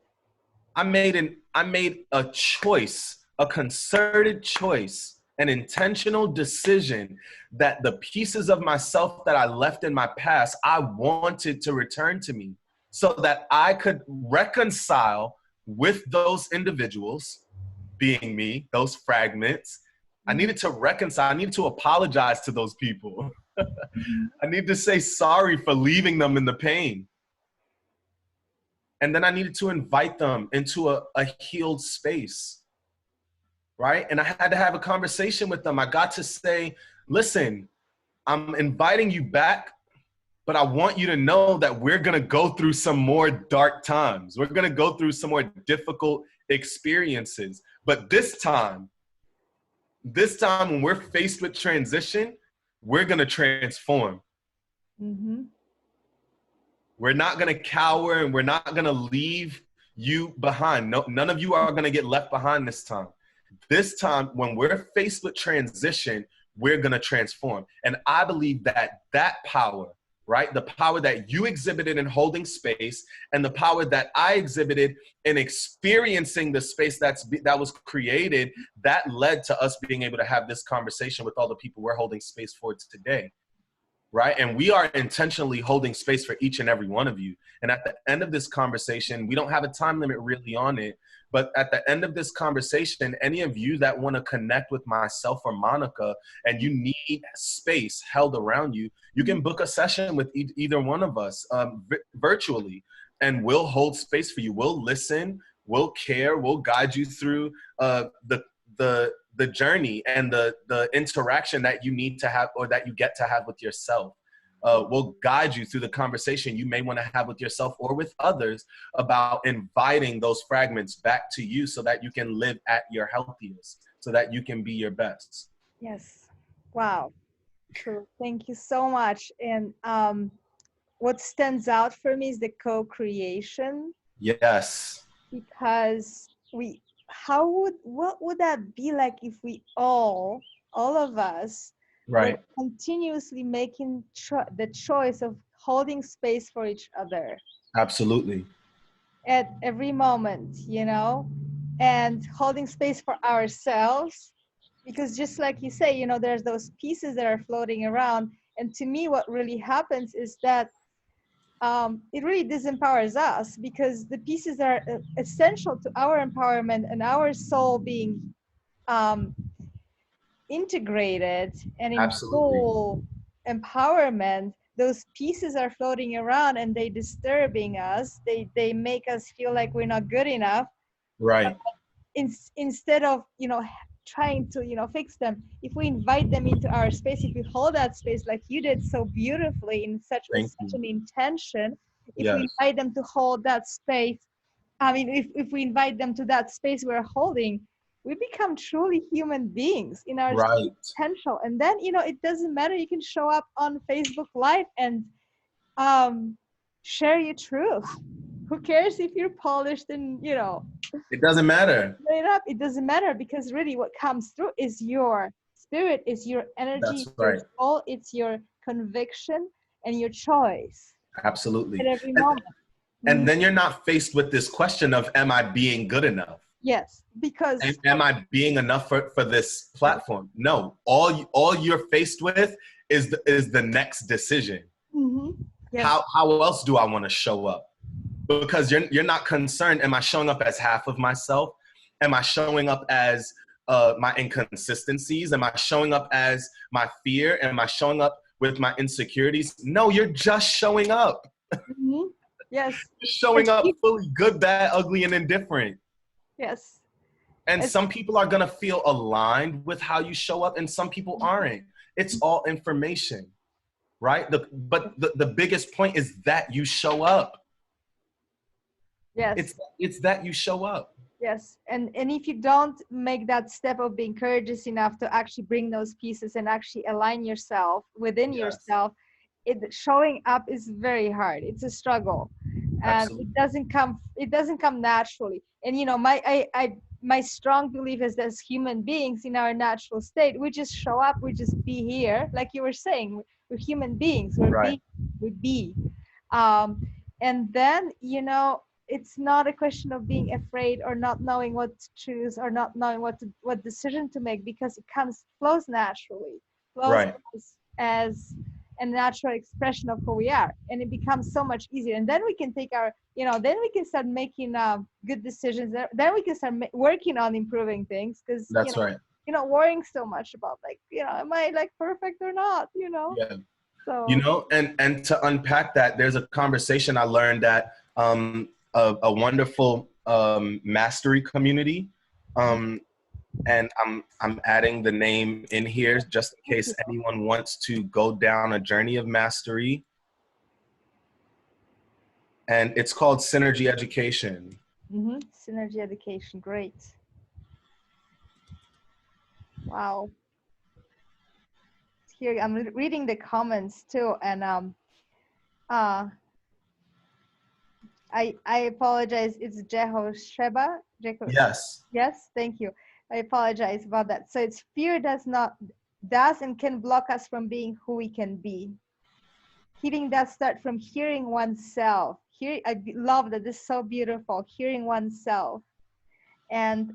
I made a choice, a concerted choice, an intentional decision that the pieces of myself that I left in my past, I wanted to return to me so that I could reconcile with those individuals, being me, those fragments. I Mm-hmm. needed to reconcile. I needed to apologize to those people. Mm-hmm. I need to say sorry for leaving them in the pain. And then I needed to invite them into a healed space, right? And I had to have a conversation with them. I got to say, listen, I'm inviting you back, but I want you to know that we're gonna go through some more dark times. We're gonna go through some more difficult experiences. But this time when we're faced with transition, we're gonna transform. Mm-hmm. We're not going to cower and we're not going to leave you behind. No, none of you are going to get left behind this time. This time, when we're faced with transition, we're going to transform. And I believe that that power, right, the power that you exhibited in holding space and the power that I exhibited in experiencing the space that was created, that led to us being able to have this conversation with all the people we're holding space for today. Right. And we are intentionally holding space for each and every one of you. And at the end of this conversation, we don't have a time limit really on it. But at the end of this conversation, any of you that want to connect with myself or Monica and you need space held around you, you can book a session with either one of us virtually, and we'll hold space for you. We'll listen, we'll care, we'll guide you through the journey and the interaction that you need to have or that you get to have with yourself. Will guide you through the conversation you may want to have with yourself or with others about inviting those fragments back to you so that you can live at your healthiest, so that you can be your best. Yes. Wow. True. Thank you so much. And what stands out for me is the co-creation, Yes. because what would that be like if we all of us were Right. continuously making the choice of holding space for each other Absolutely. at every moment, and holding space for ourselves, because just like you say, there's those pieces that are floating around. And to me, what really happens is that it really disempowers us, because the pieces that are essential to our empowerment and our soul being um, integrated and in Absolutely. full empowerment, those pieces are floating around and they disturbing us. They make us feel like we're not good enough. Right. Instead of trying to fix them, if we invite them into our space, if we hold that space like you did so beautifully in such with Thank such you. an intention, if we Yes. invite them to hold that space, I mean, if we invite them to that space we're holding, we become truly human beings in our Right. potential. And then it doesn't matter, you can show up on Facebook Live and um share your truth. Who cares if you're polished and It doesn't matter. made up? It doesn't matter, because really what comes through is your spirit, is your energy, That's it's your right. soul, it's your conviction and your choice at Absolutely. every moment. And then you're not faced with this question of, am I being good enough? Yes, because Am I being enough for this platform? No. All you're faced with is the next decision. yes, How else do I want to show up? Because you're not concerned. Am I showing up as half of myself? Am I showing up as my inconsistencies? Am I showing up as my fear? Am I showing up with my insecurities? No, you're just showing up. yes, Showing up fully, good, bad, ugly, and indifferent. yes, And some people are going to feel aligned with how you show up, and some people aren't. It's all information, right? But the biggest point is that you show up. yes, It's that you show up. yes. And if you don't make that step of being courageous enough to actually bring those pieces and actually align yourself within Yes. yourself, showing up is very hard. It's a struggle, and Absolutely. it doesn't come naturally. And my strong belief is that as human beings in our natural state, we just show up, we just be here, like you were saying, we're human beings, Right. we be. um, and then, it's not a question of being afraid or not knowing what to choose or not knowing what decision to make, because it flows naturally, flows Right. as a natural expression of who we are, and it becomes so much easier. And then we can take our, then we can start making good decisions. Then we can start working on improving things, because That's right. worrying so much about, like, am I like perfect or not, Yeah. so. And to unpack that, there's a conversation I learned at a wonderful mastery community. And I'm adding the name in here just in case anyone wants to go down a journey of mastery. And it's called Synergy Education. Synergy education, great. Wow. Here I'm reading the comments too, and uh I apologize. It's Jehosheba. Yes, Yes, thank you. I apologize about that. So it's fear does and can block us from being who we can be. Healing does start from hearing oneself. Here, I love that. This is so beautiful. Hearing oneself. And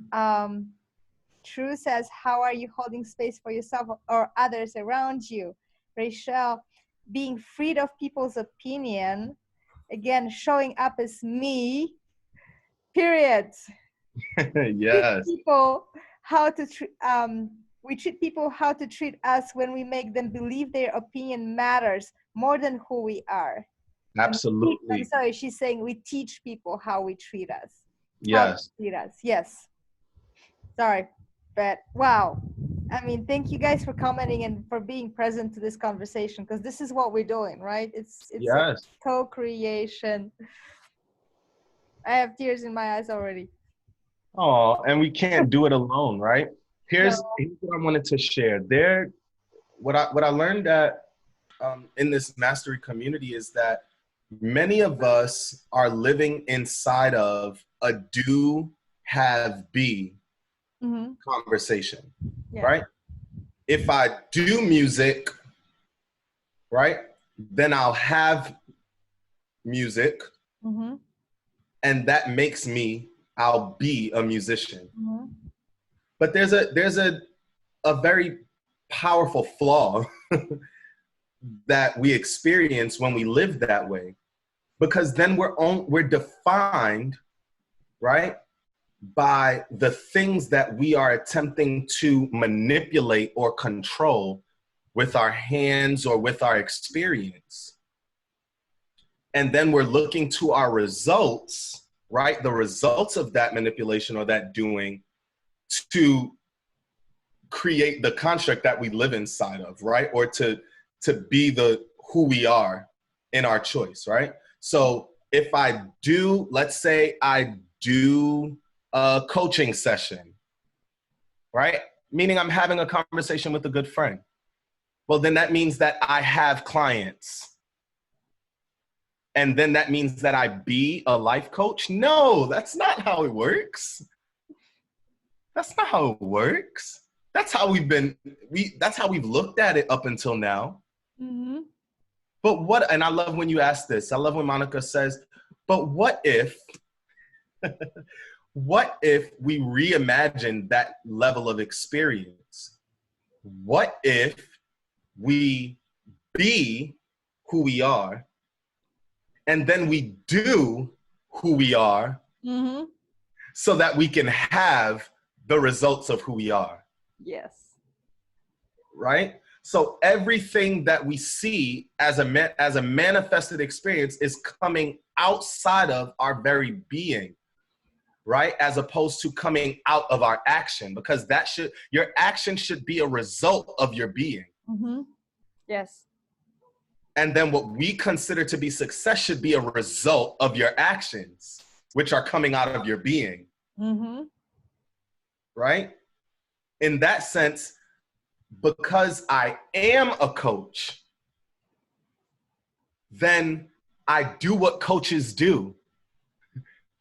Tru says, how are you holding space for yourself or others around you? Rachel, being freed of people's opinion. Again, showing up as me, period. Treat yes, people how to we treat people how to treat us when we make them believe their opinion matters more than who we are. And I'm absolutely. sorry, she's saying we teach people how we treat us, how to Yes, treat us. Yes. Sorry, but wow. I mean, thank you guys for commenting and for being present to this conversation, because this is what we're doing, right? It's a yes. co-creation. I have tears in my eyes already. Oh, and we can't do it alone, right? No. Here's what I wanted to share. What I learned that in this mastery community is that many of us are living inside of a do, have, be conversation, Yeah. right? If I do music, right, then I'll have music, and that makes me, I'll be a musician. But there's a very powerful flaw that we experience when we live that way, because then we're defined, right, by the things that we are attempting to manipulate or control with our hands or with our experience. And then we're looking to our results, right, the results of that manipulation or that doing, to create the construct that we live inside of, right? Or to be the who we are in our choice, right? So if I do, let's say I do a coaching session, right? Meaning I'm having a conversation with a good friend. Well, then that means that I have clients. And then that means that I be a life coach? No, that's not how it works. That's not how it works. That's how that's how we've looked at it up until now. But what, and I love when you ask this, I love when Monica says, but what if we reimagine that level of experience? What if we be who we are, and then we do who we are, so that we can have the results of who we are? Yes. Right? So everything that we see as a manifested experience is coming outside of our very being, right? As opposed to coming out of our action, because your action should be a result of your being. Yes. And then what we consider to be success should be a result of your actions, which are coming out of your being. Right? In that sense, because I am a coach, then I do what coaches do,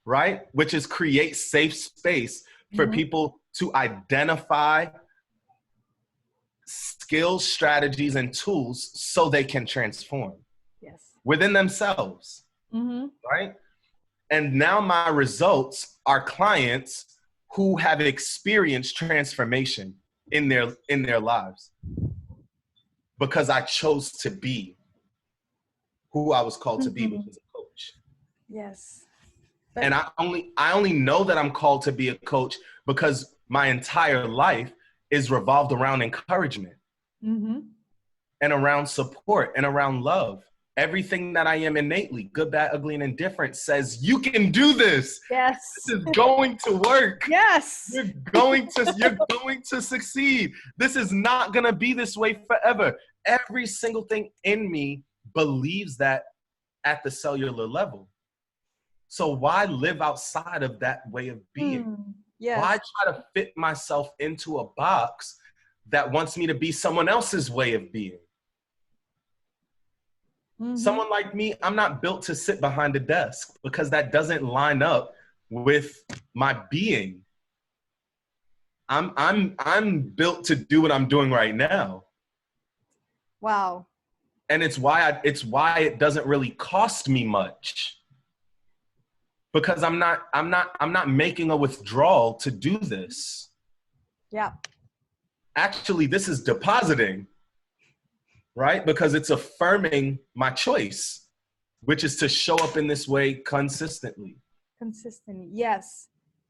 right? Which is create safe space for people to identify skills, strategies, and tools so they can transform. Yes. within themselves, right? And now my results are clients who have experienced transformation in their lives because I chose to be who I was called to be, which is a coach. Yes. And I only know that I'm called to be a coach because my entire life is revolved around encouragement and around support and around love. Everything that I am innately, good, bad, ugly, and indifferent, says you can do this. Yes. This is going to work. Yes. You're going to succeed. This is not going to be this way forever. Every single thing in me believes that at the cellular level. So why live outside of that way of being? Yes. Why try to fit myself into a box that wants me to be someone else's way of being? Someone like me, I'm not built to sit behind a desk because that doesn't line up with my being. I'm built to do what I'm doing right now. Wow. And it's why it doesn't really cost me much. Because I'm not making a withdrawal to do this. Yeah. Actually, this is depositing, right? Because it's affirming my choice, which is to show up in this way consistently. Consistently, yes.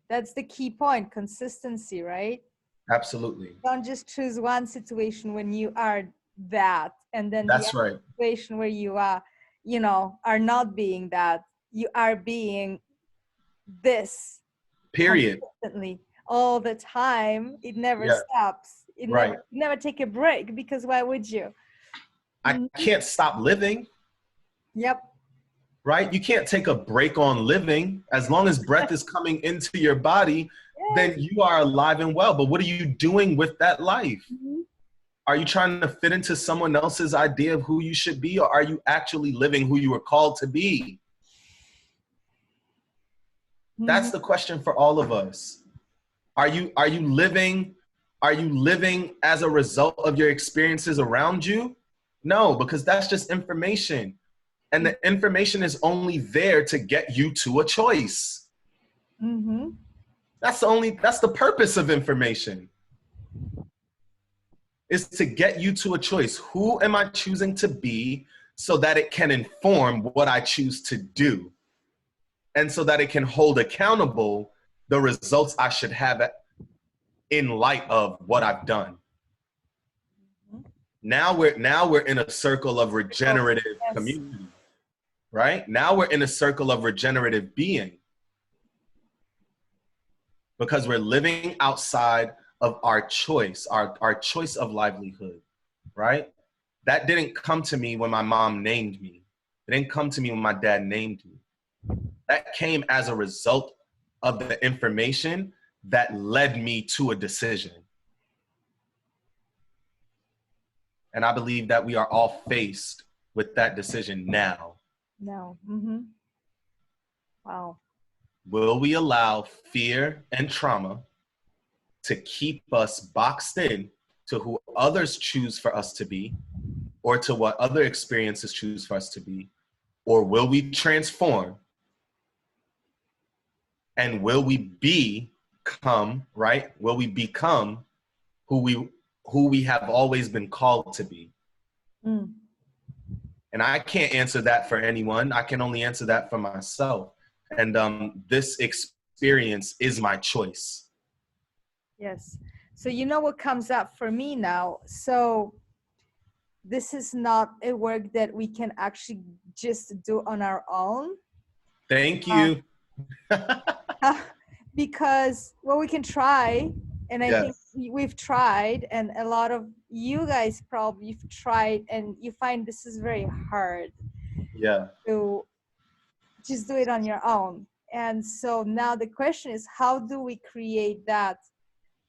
That's the key point, consistency, right? Absolutely. Don't just choose one situation when you are that, and then That's right. situation where you are, are not being that. You are being this. Period. Consistently, all the time. It never stops. It never take a break, because why would you? I can't stop living. Yep. Right? You can't take a break on living. As long as breath is coming into your body, then you are alive and well. But what are you doing with that life? Are you trying to fit into someone else's idea of who you should be, or are you actually living who you were called to be? That's the question for all of us. Are you living as a result of your experiences around you? No, because that's just information. And the information is only there to get you to a choice. That's the purpose of information, is to get you to a choice. Who am I choosing to be, so that it can inform what I choose to do, and so that it can hold accountable the results I should have in light of what I've done. Now we're in a circle of regenerative community, right? Now we're in a circle of regenerative being, because we're living outside of our choice, our choice of livelihood, right? That didn't come to me when my mom named me. It didn't come to me when my dad named me. That came as a result of the information that led me to a decision. And I believe that we are all faced with that decision now. No. Wow. Will we allow fear and trauma to keep us boxed in to who others choose for us to be, or to what other experiences choose for us to be? Or will we transform? And will we become, right? Will we become who we have always been called to be? And I can't answer that for anyone. I can only answer that for myself. And this experience is my choice. Yes. So you know what comes up for me now? So this is not a work that we can actually just do on our own. Thank you. Because, well, we can try, and I think we've tried, and a lot of you guys probably have tried, and you find this is very hard. To just do it on your own. And so now the question is, how do we create that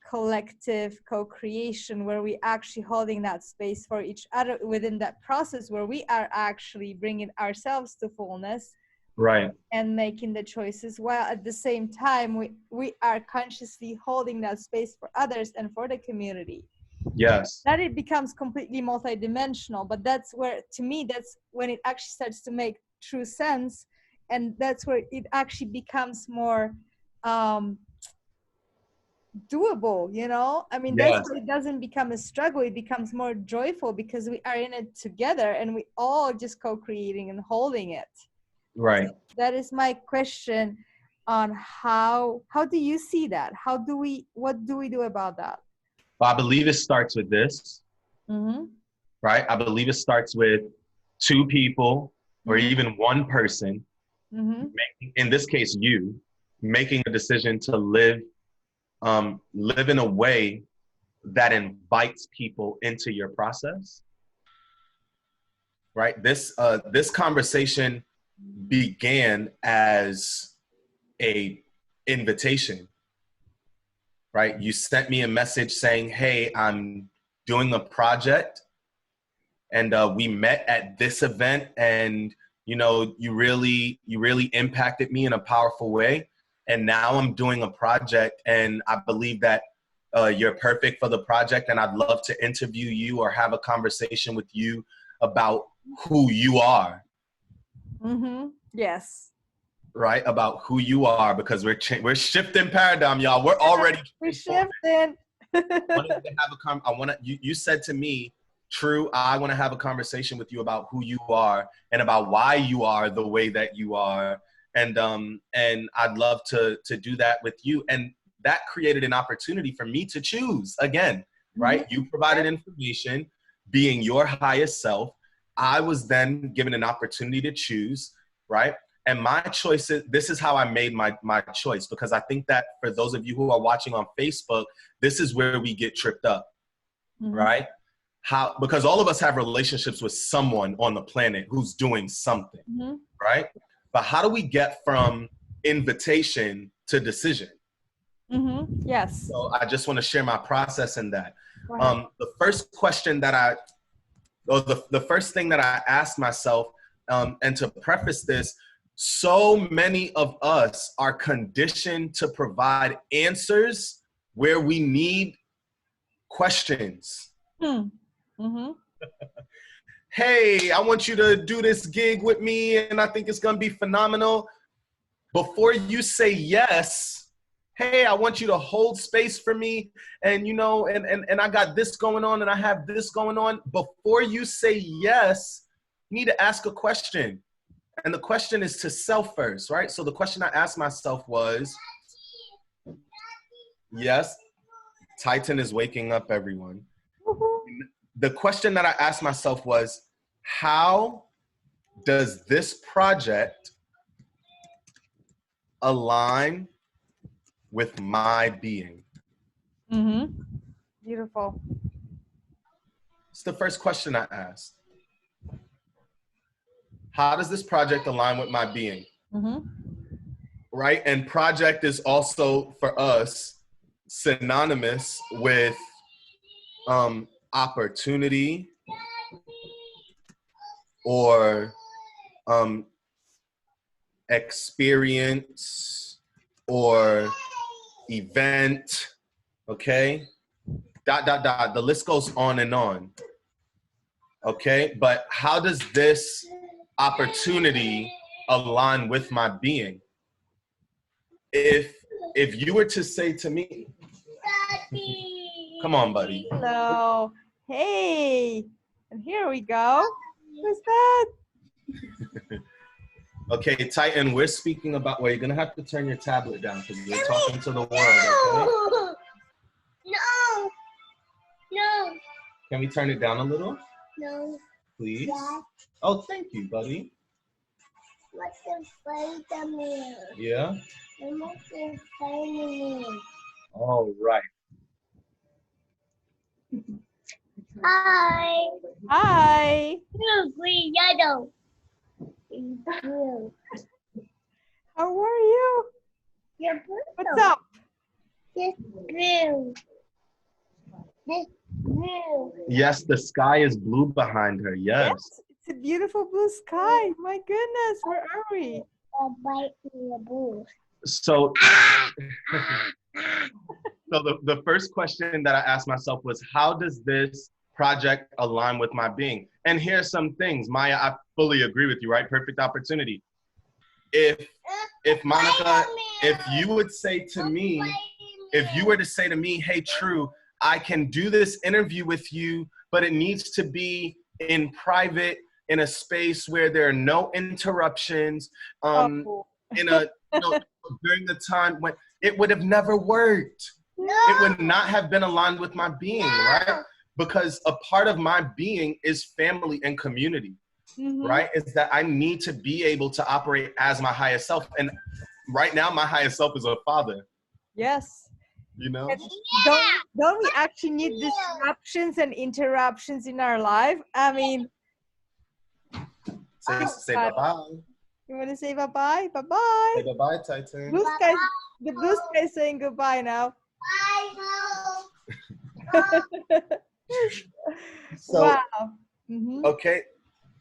collective co-creation where we actually holding that space for each other within that process, where we are actually bringing ourselves to fullness, right, and making the choices, while at the same time we are consciously holding that space for others and for the community. Yes. That it becomes completely multidimensional. But that's where, to me, that's when it actually starts to make true sense, and that's where it actually becomes more doable, you know. I mean, that's Yes. where it doesn't become a struggle, it becomes more joyful because we are in it together and we all just co-creating and holding it. Right. So that is my question on how do you see that? What do we do about that? Well, I believe it starts with this, Mm-hmm. right? I believe it starts with two people or Mm-hmm. even one person, Mm-hmm. in this case, you, making a decision to live in a way that invites people into your process, right? This conversation began as a invitation, right? You sent me a message saying, "Hey, I'm doing a project, and we met at this event, and you really impacted me in a powerful way, and now I'm doing a project, and I believe that you're perfect for the project, and I'd love to interview you or have a conversation with you about who you are." Mm-hmm. Yes. Right, about who you are, because we're shifting paradigm, y'all. We're already We're transforming. shifting. Wanted to have I want to. You said to me, True, I want to have a conversation with you about who you are and about why you are the way that you are, and I'd love to do that with you. And that created an opportunity for me to choose again. Right, Mm-hmm. you provided information, being your highest self. I was then given an opportunity to choose. Right. And my choice is, this is how I made my choice, because I think that for those of you who are watching on Facebook, this is where we get tripped up, Mm-hmm. right? Because all of us have relationships with someone on the planet who's doing something, Mm-hmm. right? But how do we get from invitation to decision? Mm-hmm. Yes. So I just want to share my process in that. Go ahead. The first question the first thing that I asked myself, and to preface this, so many of us are conditioned to provide answers where we need questions. Mm-hmm. Hey, I want you to do this gig with me, and I think it's going to be phenomenal. Before you say yes, hey, I want you to hold space for me, and and I got this going on, and I have this going on. Before you say yes, you need to ask a question. And the question is to self first, right? So the question I asked myself was, yes, Titan is waking up, everyone. The question that I asked myself was, how does this project align with my being? Mm-hmm. Beautiful. It's the first question I asked. How does this project align with my being? Mm-hmm. Right? And project is also for us synonymous with opportunity or experience or event, okay? Dot, dot, dot. The list goes on and on, okay? But how does this opportunity align with my being? If you were to say to me, come on, buddy. Hello. Hey. And here we go. Who's that? Okay, Titan, we're speaking about, well, you're going to have to turn your tablet down because we're talking to the world, okay? No. No. Can we turn it down a little, No. please? Dad. Oh, thank you, buddy. What's the vitamin? Yeah? And what's the vitamin? All right. Hi. Hi. Blue, green, yellow. Blue. How are you? You're What's up? This blue. This blue. Yes, the sky is blue behind her. Yes. It's a beautiful blue sky. My goodness, where are we? A bite in the blue. So, So the first question that I asked myself was, how does this project align with my being? And here's some things. Maya, I fully agree with you, right? Perfect opportunity. If Monica, if you would say to me, if you were to say to me, hey, Tru, I can do this interview with you, but it needs to be in private, in a space where there are no interruptions, in a, during the time when it would have never worked. It would not have been aligned with my being, right? Because a part of my being is family and community, right? Is that I need to be able to operate as my highest self. And right now, my highest self is a father. Yes. You know? And don't we actually need disruptions and interruptions in our life? I mean, say bye-bye. You want to say bye-bye? Bye-bye. Say bye-bye, Titan. Blue sky, the blue sky is saying goodbye now. So, wow. Okay,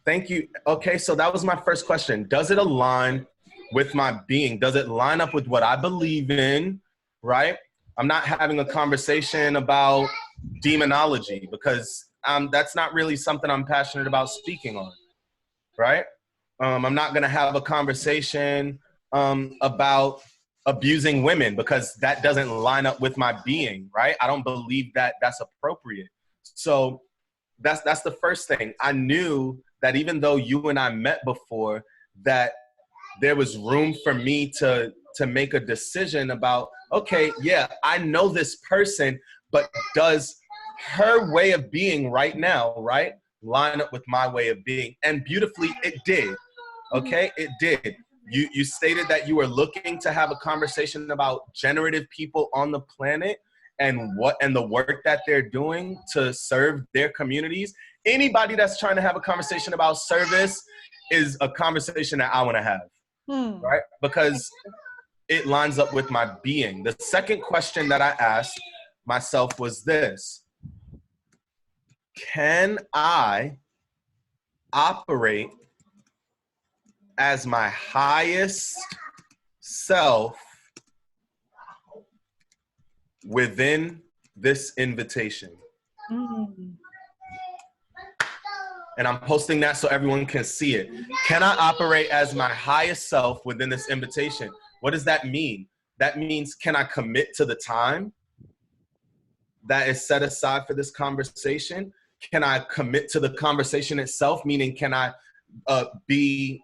thank you. Okay, so that was my first question. Does it align with my being? Does it line up with what I believe in, right? I'm not having a conversation about demonology because that's not really something I'm passionate about speaking on, right? I'm not gonna have a conversation about abusing women because that doesn't line up with my being, right? I don't believe that that's appropriate. So that's the first thing. I knew that even though you and I met before, that there was room for me to make a decision about, okay, yeah, I know this person, but does her way of being right now, right, line up with my way of being? And beautifully, it did. Okay, it did. You stated that you were looking to have a conversation about generative people on the planet and the work that they're doing to serve their communities. Anybody that's trying to have a conversation about service is a conversation that I want to have, right? Because it lines up with my being. The second question that I asked myself was this: can I operate as my highest self within this invitation? And I'm posting that so everyone can see it. Can I operate as my highest self within this invitation? What does that mean? That means, can I commit to the time that is set aside for this conversation? Can I commit to the conversation itself? Meaning, can I be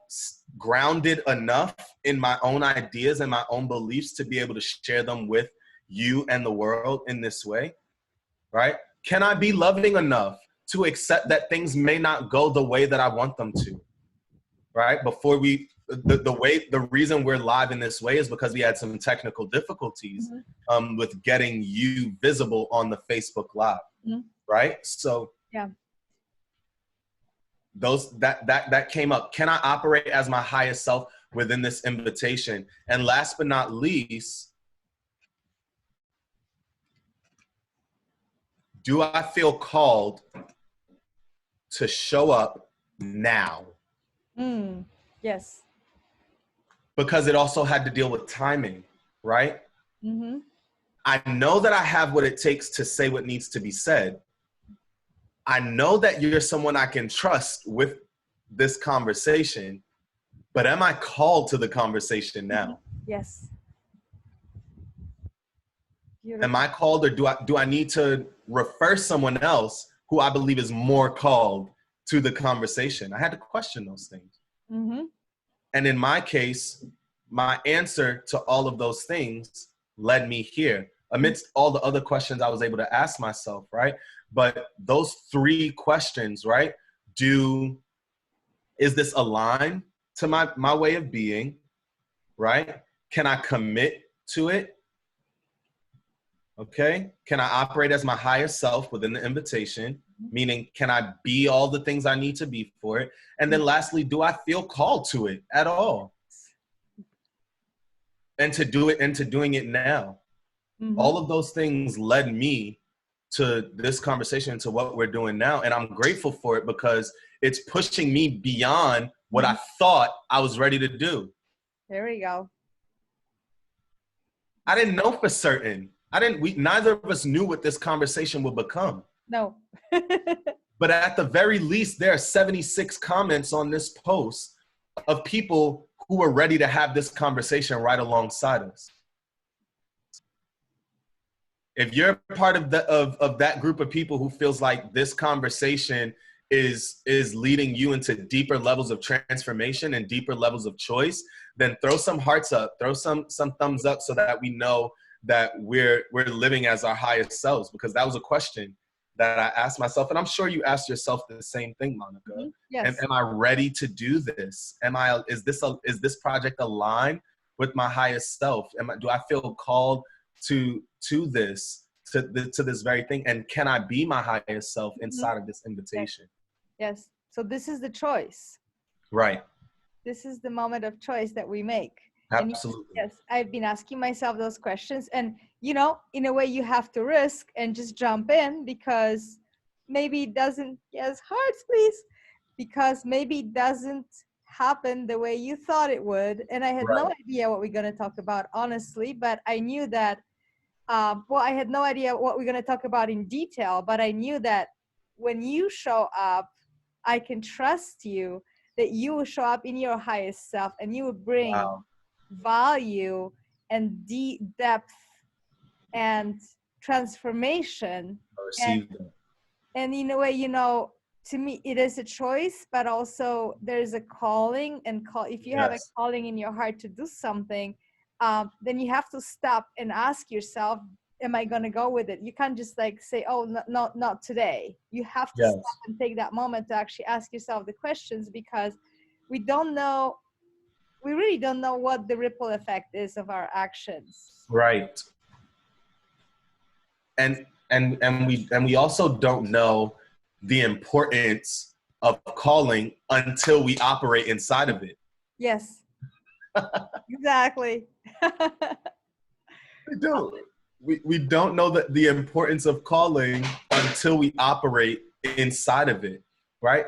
grounded enough in my own ideas and my own beliefs to be able to share them with you and the world in this way, right? Can I be loving enough to accept that things may not go the way that I want them to, right? Before the reason we're live in this way is because we had some technical difficulties with getting you visible on the Facebook Live, right? So yeah, that came up. Can I operate as my highest self within this invitation? And last but not least, do I feel called to show up now? Yes. Because it also had to deal with timing, right? I know that I have what it takes to say what needs to be said. I know that you're someone I can trust with this conversation, but am I called to the conversation now? Yes. Am I called, or do I need to refer someone else who I believe is more called to the conversation? I had to question those things. And in my case, my answer to all of those things led me here. Amidst all the other questions I was able to ask myself, right? But those three questions, right? Is this aligned to my way of being, right? Can I commit to it? Okay. Can I operate as my highest self within the invitation? Meaning, can I be all the things I need to be for it? And then lastly, do I feel called to it at all? And to do it, and to doing it now. All of those things led me to this conversation, to what we're doing now. And I'm grateful for it because it's pushing me beyond what I thought I was ready to do. There we go. I didn't know for certain Neither of us knew what this conversation would become. No. But at the very least, there are 76 comments on this post of people who were ready to have this conversation right alongside us. If you're part of that group of people who feels like this conversation is leading you into deeper levels of transformation and deeper levels of choice, then throw some hearts up, throw some thumbs up so that we know that we're living as our highest selves, because that was a question that I asked myself, and I'm sure you asked yourself the same thing, Monica. Mm-hmm. Yes. Am I ready to do this? Is this project aligned with my highest self? Do I feel called to this very thing? And can I be my highest self inside of this invitation? Yes. So this is the choice. Right. This is the moment of choice that we make. Absolutely. And yes, I've been asking myself those questions, and in a way you have to risk and just jump in, because maybe it doesn't, yes, hearts please, because maybe it doesn't happen the way you thought it would. And I had no idea what we're going to talk about, honestly, but I knew that, I had no idea what we're going to talk about in detail, but I knew that when you show up, I can trust you, that you will show up in your highest self and you will bring value and depth and transformation. And in a way, to me, it is a choice, but also there's a calling. And if you have a calling in your heart to do something, then you have to stop and ask yourself, am I going to go with it? You can't just say, oh, no, not today. You have to stop and take that moment to actually ask yourself the questions, because we really don't know what the ripple effect is of our actions. Right. And we also don't know the importance of calling until we operate inside of it. Yes. Exactly. We don't know the importance of calling until we operate inside of it, right?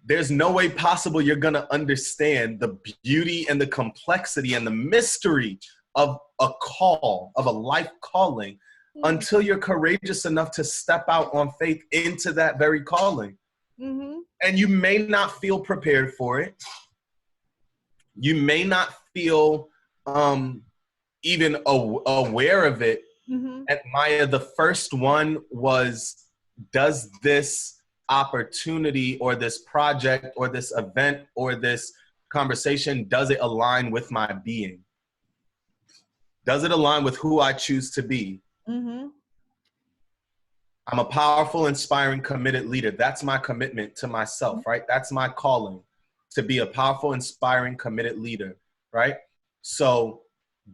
There's no way possible you're going to understand the beauty and the complexity and the mystery of a call, of a life calling, until you're courageous enough to step out on faith into that very calling. Mm-hmm. And you may not feel prepared for it. You may not feel even aware of it. Mm-hmm. And Maya, the first one was, does this opportunity or this project or this event or this conversation, does it align with my being? Does it align with who I choose to be? Mm-hmm. I'm a powerful, inspiring, committed leader. That's my commitment to myself, right? That's my calling, to be a powerful, inspiring, committed leader, right? So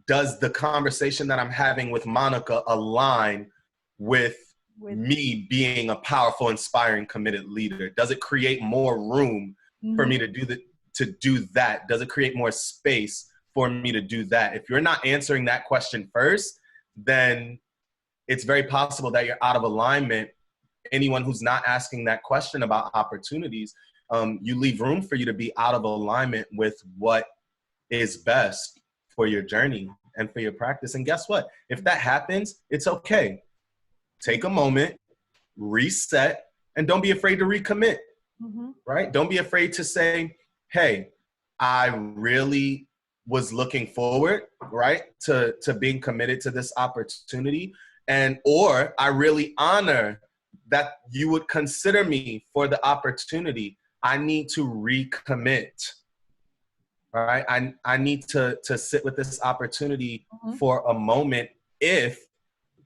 does the conversation that I'm having with Monica align with me being a powerful, inspiring, committed leader? Does it create more room for me to do that? Does it create more space for me to do that? If you're not answering that question first, then it's very possible that you're out of alignment. Anyone who's not asking that question about opportunities, you leave room for you to be out of alignment with what is best for your journey and for your practice. And guess what? If that happens, it's okay. Take a moment, reset, and don't be afraid to recommit, right? Don't be afraid to say, hey, I really was looking forward, right, to being committed to this opportunity. Or I really honor that you would consider me for the opportunity. I need to recommit, right? I need to sit with this opportunity for a moment if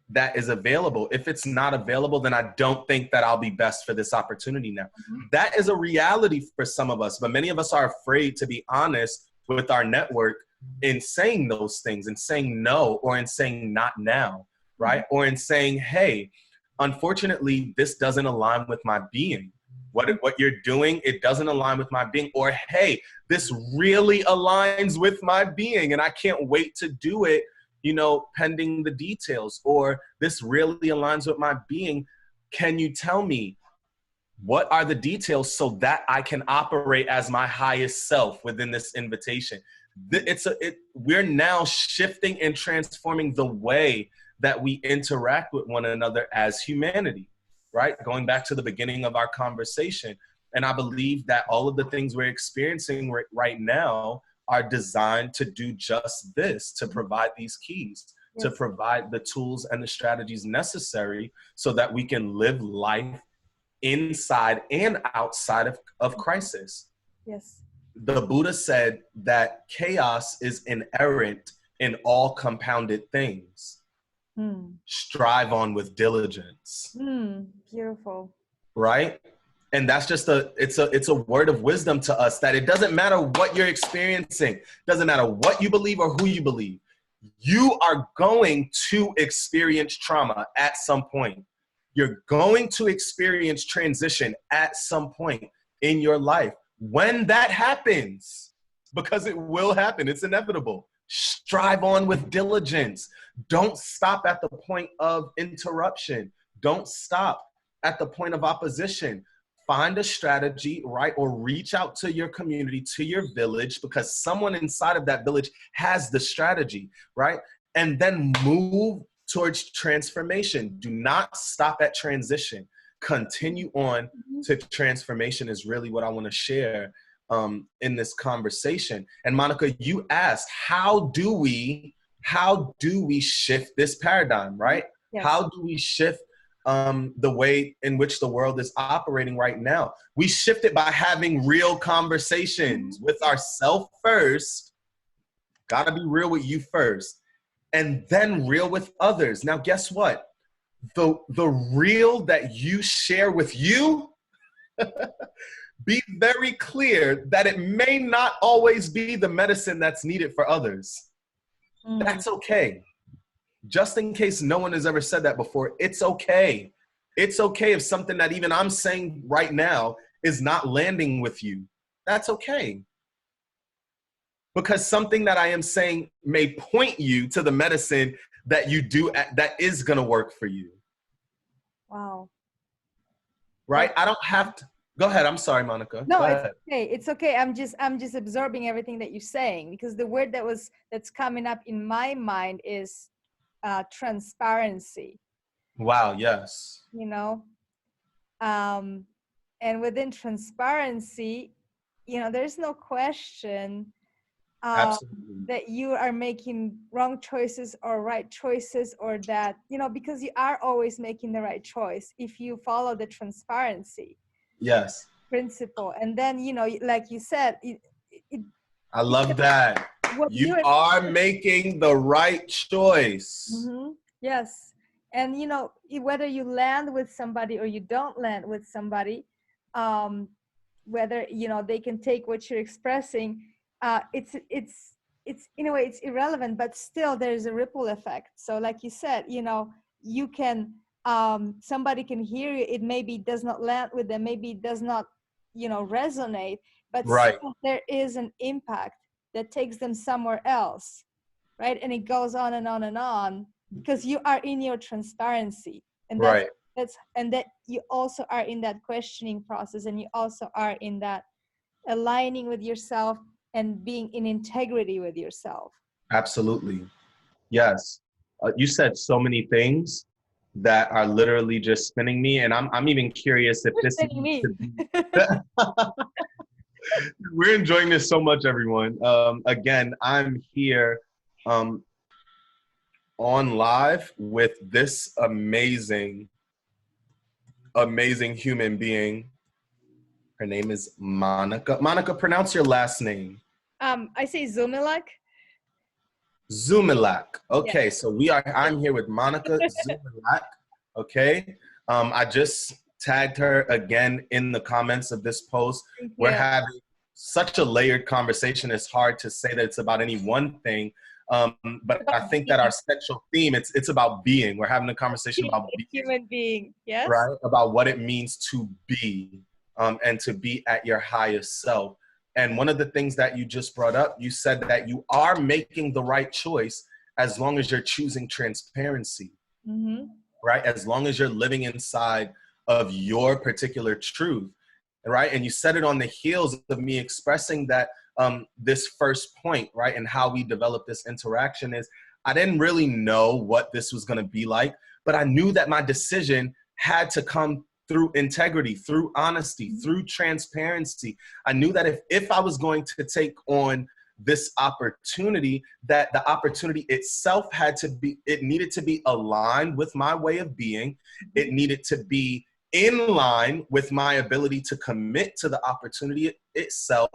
that is available. If it's not available, then I don't think that I'll be best for this opportunity now. That is a reality for some of us, but many of us are afraid to be honest with our network in saying those things, and saying no, or in saying not now, right? Or in saying, hey, unfortunately, this doesn't align with my being. What you're doing, it doesn't align with my being. Or, hey, this really aligns with my being and I can't wait to do it, pending the details. Or this really aligns with my being. Can you tell me what are the details so that I can operate as my highest self within this invitation? We're now shifting and transforming the way that we interact with one another as humanity, right? Going back to the beginning of our conversation. And I believe that all of the things we're experiencing right now are designed to do just this, to provide these keys, to provide the tools and the strategies necessary so that we can live life inside and outside of crisis. Yes. The Buddha said that chaos is inherent in all compounded things. Strive on with diligence. Beautiful. Right? And that's just it's a word of wisdom to us that it doesn't matter what you're experiencing, doesn't matter what you believe or who you believe. You are going to experience trauma at some point. You're going to experience transition at some point in your life. When that happens, because it will happen, it's inevitable, strive on with diligence. Don't stop at the point of interruption. Don't stop at the point of opposition. Find a strategy, right? Or reach out to your community, to your village, because someone inside of that village has the strategy, right? And then move towards transformation. Do not stop at transition. Continue on to transformation is really what I want to share in this conversation. And Monica, you asked, how do we shift this paradigm, right? Yes. How do we shift the way in which the world is operating right now? We shift it by having real conversations with ourselves first. Gotta be real with you first, and then real with others. Now, guess what? The real that you share with you, be very clear that it may not always be the medicine that's needed for others. That's okay. Just in case no one has ever said that before, it's okay. It's okay if something that even I'm saying right now is not landing with you. That's okay. Because something that I am saying may point you to the medicine that you do, that is going to work for you. Wow. Right? I don't have to. Go ahead. I'm sorry, Monica. No, it's okay. It's okay. I'm just absorbing everything that you're saying, because the word that's coming up in my mind is transparency. Wow. Yes. You know, and within transparency, you know, there's no question that you are making wrong choices or right choices, or that, you know, because you are always making the right choice if you follow the transparency principle. And then, you know, like you said, I love that. You are making the right choice. Yes. And, you know, whether you land with somebody or you don't land with somebody, whether, you know, they can take what you're expressing, it's in a way it's irrelevant, but still there's a ripple effect. So like you said, you know, you can, somebody can hear you, it maybe does not land with them, maybe it does not, you know, resonate, but still there is an impact that takes them somewhere else, right? And it goes on and on and on, because you are in your transparency, and that's and that you also are in that questioning process, and you also are in that aligning with yourself and being in integrity with yourself. Absolutely. Yes. You said so many things that are literally just spinning me, and I'm even curious if this needs to be. We're enjoying this so much, everyone. Again, I'm here on live with this amazing human being. Her name is Monica. Monica, pronounce your last name. I say Zumilak. Zumilak. Okay, so I'm here with Monica Zumilak. Okay. I just tagged her again in the comments of this post. We're having such a layered conversation. It's hard to say that it's about any one thing. But I think that our central theme, it's about being. We're having a conversation about being. Human being, yes. Right? About what it means to be, and to be at your highest self. And one of the things that you just brought up, you said that you are making the right choice as long as you're choosing transparency, right? As long as you're living inside of your particular truth, right? And you said it on the heels of me expressing that this first point, right? And how we develop this interaction is, I didn't really know what this was going to be like, but I knew that my decision had to come through integrity, through honesty, through transparency. I knew that if I was going to take on this opportunity, that the opportunity itself it needed to be aligned with my way of being. It needed to be in line with my ability to commit to the opportunity itself.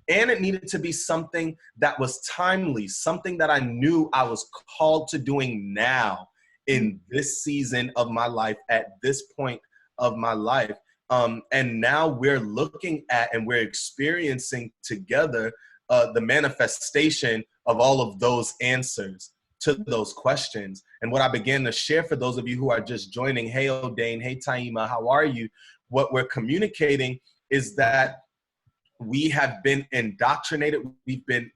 And it needed to be something that was timely, something that I knew I was called to doing now in this season of my life, at this point of my life. And now we're looking at and we're experiencing together the manifestation of all of those answers to those questions. And what I began to share for those of you who are just joining, hey, O'Dane, hey, Taima, how are you? What we're communicating is that we have been indoctrinated. We've been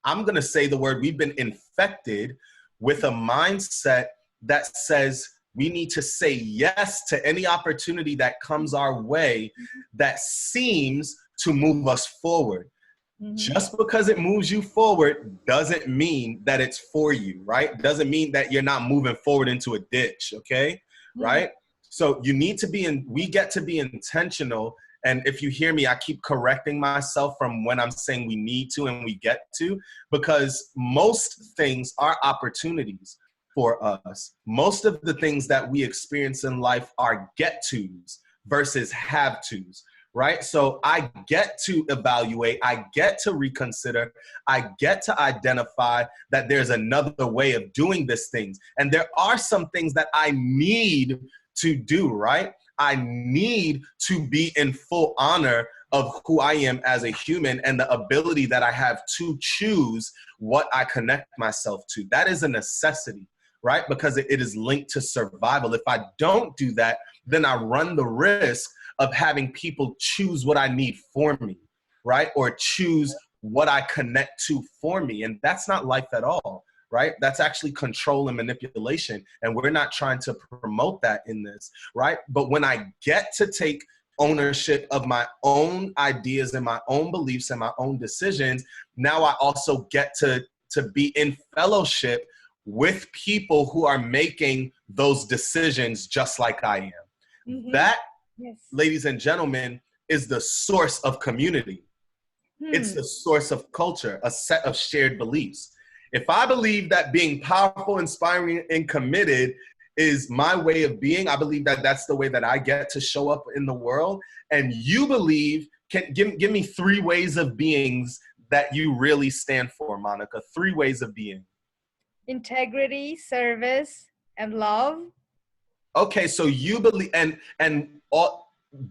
I'm going to say the word, we've been infected with a mindset that says we need to say yes to any opportunity that comes our way that seems to move us forward. Just because it moves you forward doesn't mean that it's for you, right? Doesn't mean that you're not moving forward into a ditch, okay? Right? So you need to we get to be intentional. And if you hear me, I keep correcting myself from when I'm saying we need to and we get to, because most things are opportunities for us. Most of the things that we experience in life are get-tos versus have-tos. Right? So I get to evaluate, I get to reconsider, I get to identify that there's another way of doing these things. And there are some things that I need to do, right? I need to be in full honor of who I am as a human and the ability that I have to choose what I connect myself to. That is a necessity, right? Because it is linked to survival. If I don't do that, then I run the risk of having people choose what I need for me, right? Or choose what I connect to for me. And that's not life at all, right? That's actually control and manipulation. And we're not trying to promote that in this, right? But when I get to take ownership of my own ideas and my own beliefs and my own decisions, now I also get to be in fellowship with people who are making those decisions just like I am. That, ladies and gentlemen, is the source of community. It's the source of culture, a set of shared beliefs. If I believe that being powerful, inspiring, and committed is my way of being, I believe that that's the way that I get to show up in the world. And you believe, give me 3 ways of beings that you really stand for, Monica. 3 ways of being. Integrity, service, and love. Okay, so you believe, and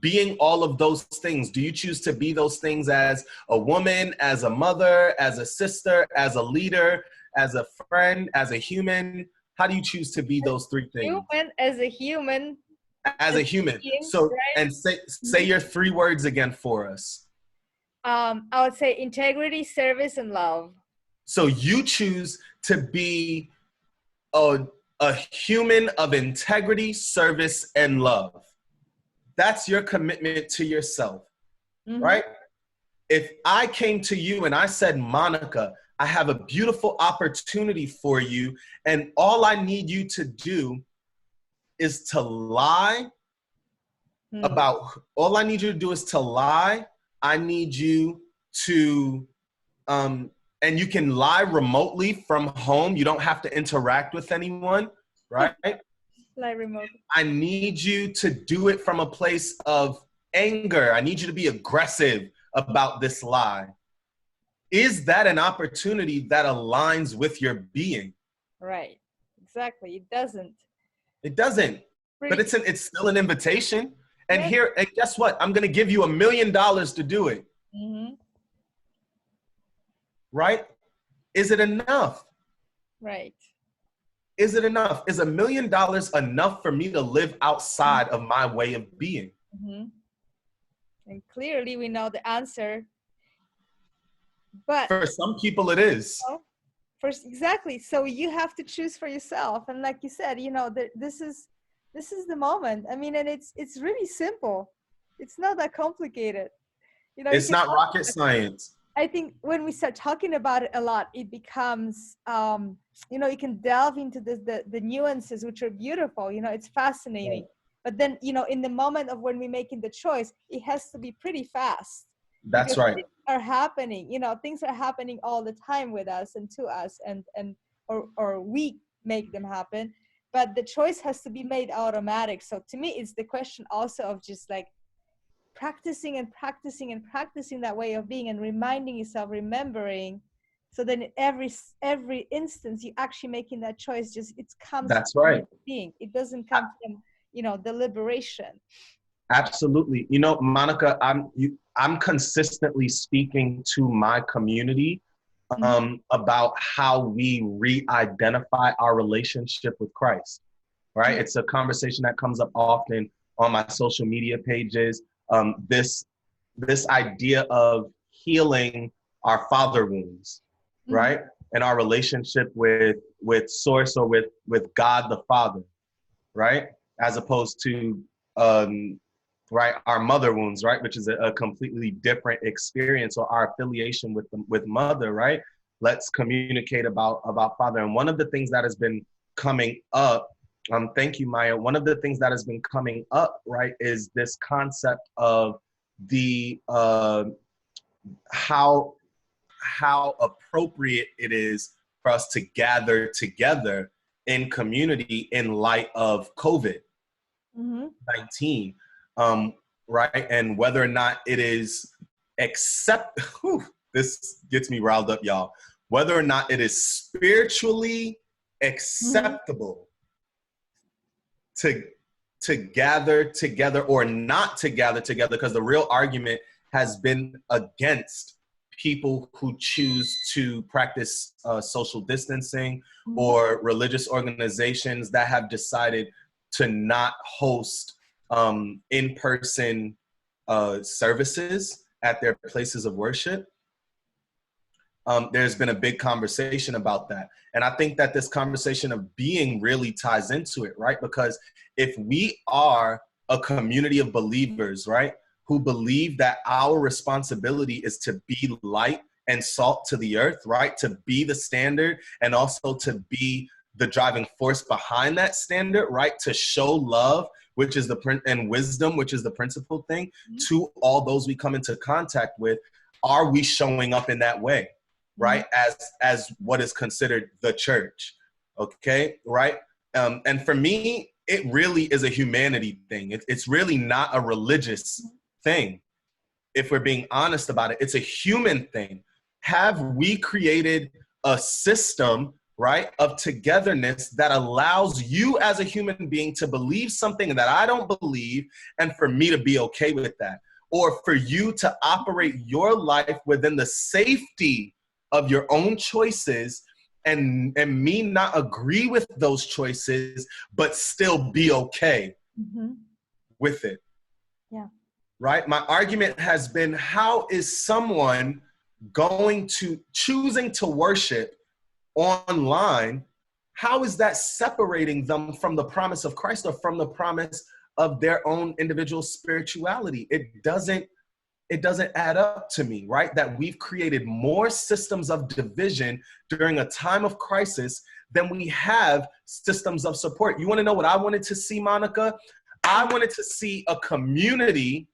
being all of those things, do you choose to be those things as a woman, as a mother, as a sister, as a leader, as a friend, as a human? How do you choose to be those 3 things? As a human. As a human. So, right? And say your 3 words again for us. I would say integrity, service, and love. So you choose to be a human of integrity, service, and love. That's your commitment to yourself, right? If I came to you and I said, Monica, I have a beautiful opportunity for you, and all I need you to do is to lie all I need you to do is to lie. I need you to, and you can lie remotely from home. You don't have to interact with anyone, right? Lie remotely. I need you to do it from a place of anger. I need you to be aggressive about this lie. Is that an opportunity that aligns with your being? Right. Exactly. It doesn't. It doesn't. But it's still an invitation. And and guess what? I'm going to give you $1 million to do it. Right? Is it enough? Right. Is it enough? Is $1 million enough for me to live outside of my way of being? And clearly we know the answer. But for some people it is. Exactly. So you have to choose for yourself. And like you said, you know, this is the moment. I mean, and it's really simple. It's not that complicated. You know, it's not rocket science. I think when we start talking about it a lot, it becomes you can delve into the nuances, which are beautiful. It's fascinating. But then, in the moment of when we're making the choice, it has to be pretty fast. That's Because right. things are happening, things are happening all the time with us and to us, or we make them happen. But the choice has to be made automatic. So to me, it's the question also of just like practicing and practicing and practicing that way of being, and reminding yourself, remembering, so then in every instance you actually making that choice, just it comes That's from right. being. It doesn't come from deliberation. Absolutely. Monica, I'm consistently speaking to my community about how we re-identify our relationship with Christ, right? It's a conversation that comes up often on my social media pages. This idea of healing our father wounds, right? And our relationship with Source, or with God the Father, right? As opposed to right, our mother wounds, right, which is a completely different experience, or our affiliation with mother, right? Let's communicate about father. And one of the things that has been coming up, thank you, Maya. One of the things that has been coming up, right, is this concept of the how appropriate it is for us to gather together in community in light of COVID-19, right? And whether or not it is this gets me riled up, y'all. Whether or not it is spiritually acceptable to gather together or not to gather together, because the real argument has been against people who choose to practice social distancing, or religious organizations that have decided to not host in-person services at their places of worship. There's been a big conversation about that. And I think that this conversation of being really ties into it, right? Because if we are a community of believers, right, who believe that our responsibility is to be light and salt to the earth, right, to be the standard, and also to be the driving force behind that standard, right, to show love, which is and wisdom, which is the principal thing, to all those we come into contact with, are we showing up in that way? Right, as what is considered the church, okay, right? And for me, it really is a humanity thing. It's really not a religious thing. If we're being honest about it, it's a human thing. Have we created a system, right, of togetherness that allows you as a human being to believe something that I don't believe, and for me to be okay with that? Or for you to operate your life within the safety of your own choices, and me not agree with those choices, but still be okay with it. Yeah. Right? My argument has been, how is someone choosing to worship online, how is that separating them from the promise of Christ, or from the promise of their own individual spirituality? It doesn't add up to me, right? That we've created more systems of division during a time of crisis than we have systems of support. You want to know what I wanted to see, Monica? I wanted to see a community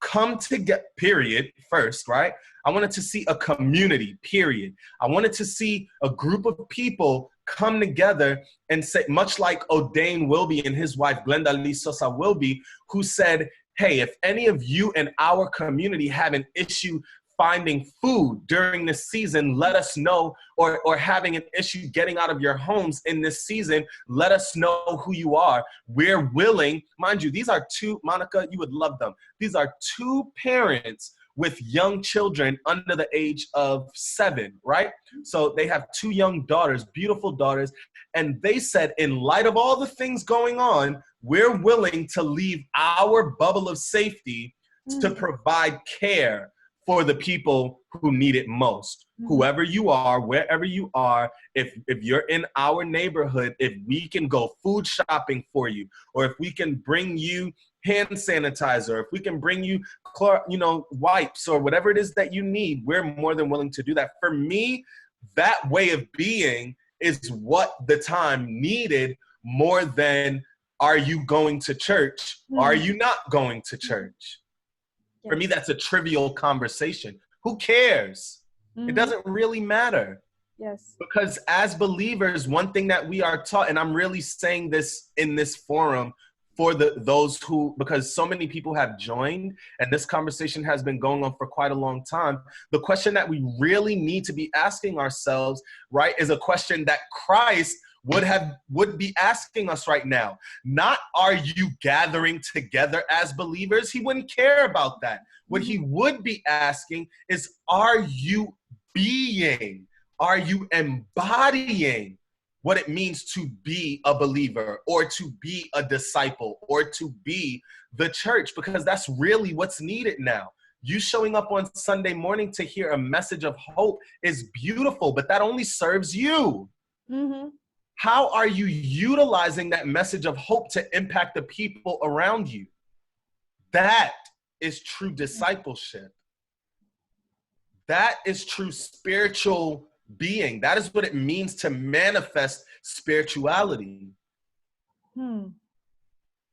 come together, period, first, right? I wanted to see a community, period. I wanted to see a group of people come together and say, much like O'Dane Wilby and his wife, Glenda Lee Sosa Wilby, who said, hey, if any of you in our community have an issue finding food during this season, let us know, or having an issue getting out of your homes in this season, let us know who you are. We're willing, mind you, these are two, Monica, you would love them. These are two parents with young children under the age of 7, right? So they have 2 young daughters, beautiful daughters. And they said, in light of all the things going on, we're willing to leave our bubble of safety to provide care for the people who need it most. Whoever you are, wherever you are, if you're in our neighborhood, if we can go food shopping for you, or if we can bring you hand sanitizer, if we can bring you, wipes, or whatever it is that you need, we're more than willing to do that. For me, that way of being is what the time needed more than, are you going to church? Are you not going to church? Yes. For me, that's a trivial conversation. Who cares? It doesn't really matter. Yes. Because as believers, one thing that we are taught, and I'm really saying this in this forum for those who, because so many people have joined and this conversation has been going on for quite a long time. The question that we really need to be asking ourselves, right, is a question that Christ would be asking us right now. Not, are you gathering together as believers? He wouldn't care about that. What he would be asking is, are you being, are you embodying what it means to be a believer or to be a disciple or to be the church? Because that's really what's needed now. You showing up on Sunday morning to hear a message of hope is beautiful, but that only serves you. How are you utilizing that message of hope to impact the people around you? That is true discipleship. That is true spiritual being. That is what it means to manifest spirituality. And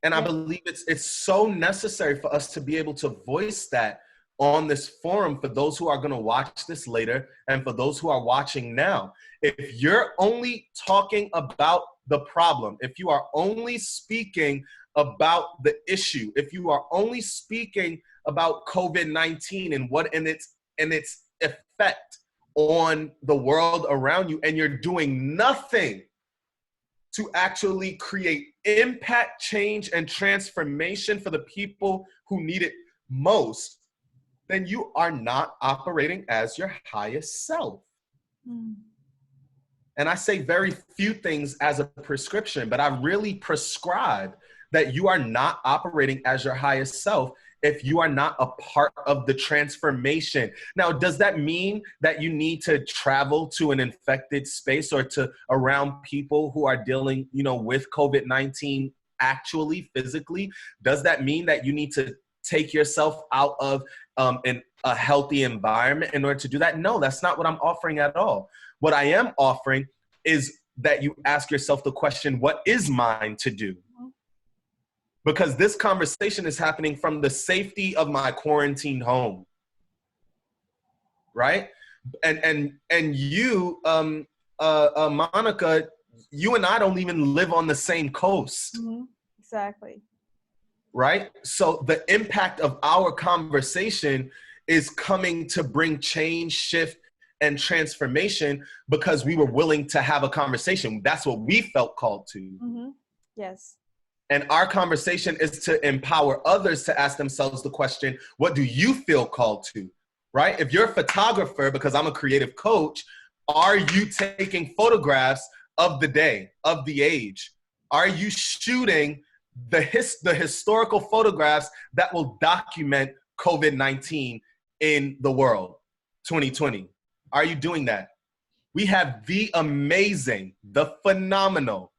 I believe it's so necessary for us to be able to voice that on this forum for those who are going to watch this later and for those who are watching now. If you're only talking about the problem, if you are only speaking about the issue, if you are only speaking about COVID-19 and its effect on the world around you, and you're doing nothing to actually create impact, change, and transformation for the people who need it most, then you are not operating as your highest self. And I say very few things as a prescription, but I really prescribe that you are not operating as your highest self if you are not a part of the transformation. Now, does that mean that you need to travel to an infected space or to around people who are dealing, with COVID-19 actually, physically? Does that mean that you need to take yourself out of a healthy environment in order to do that? No, that's not what I'm offering at all. What I am offering is that you ask yourself the question, what is mine to do? Because this conversation is happening from the safety of my quarantined home, right? And you, Monica, you and I don't even live on the same coast. Exactly. Right? So the impact of our conversation is coming to bring change, shift, and transformation because we were willing to have a conversation. That's what we felt called to. Yes. And our conversation is to empower others to ask themselves the question, what do you feel called to? Right? If you're a photographer, because I'm a creative coach, are you taking photographs of the day, of the age? Are you shooting the historical photographs that will document COVID-19 in the world, 2020? Are you doing that? We have the amazing, the phenomenal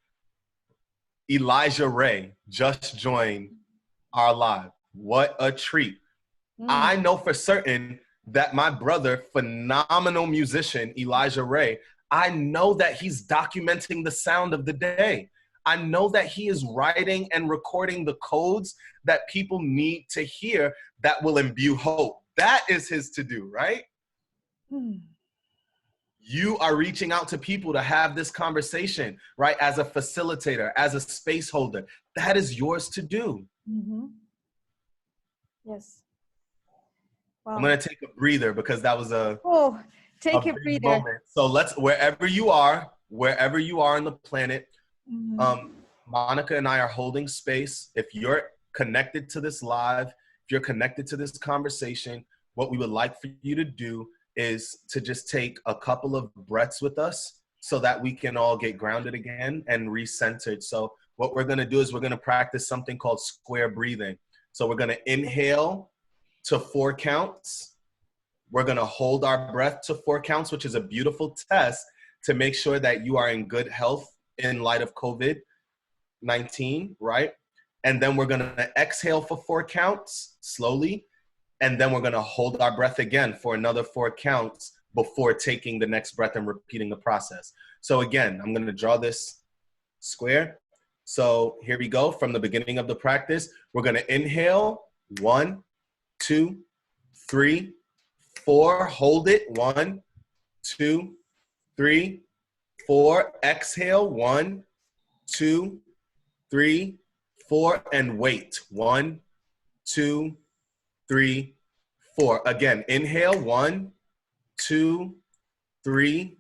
Elijah Ray just joined our live. What a treat. I know for certain that my brother, phenomenal musician, Elijah Ray, I know that he's documenting the sound of the day. I know that he is writing and recording the codes that people need to hear that will imbue hope. That is his to-do, right? You are reaching out to people to have this conversation, right? As a facilitator, as a space holder. That is yours to do. Yes. Wow. I'm going to take a breather because that was take a big breather. moment. So let's, wherever you are on the planet, Monica and I are holding space. If you're connected to this live, if you're connected to this conversation, what we would like for you to do is to just take a couple of breaths with us so that we can all get grounded again and recentered. So what we're going to do is we're going to practice something called square breathing. So we're going to inhale to 4 counts. We're going to hold our breath to 4 counts, which is a beautiful test to make sure that you are in good health in light of COVID-19, right? And then we're going to exhale for 4 counts slowly. And then we're going to hold our breath again for another 4 counts before taking the next breath and repeating the process. So again, I'm going to draw this square. So here we go. From the beginning of the practice, we're going to inhale. 1, 2, 3, 4. Hold it. 1, 2, 3, 4. Exhale. 1, 2, 3, 4. And wait. 1, 2, 3, 4. Again, inhale. 1, 2, 3,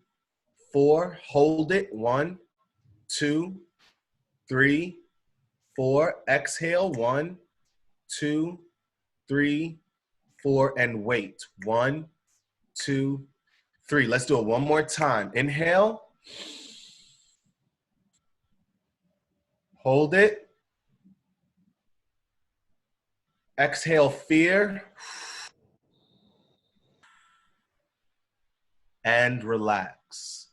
4. Hold it. 1, 2, 3, 4. Exhale. 1, 2, 3, 4. And wait. 1, 2, 3. Let's do it one more time. Inhale. Hold it. Exhale, fear. And relax.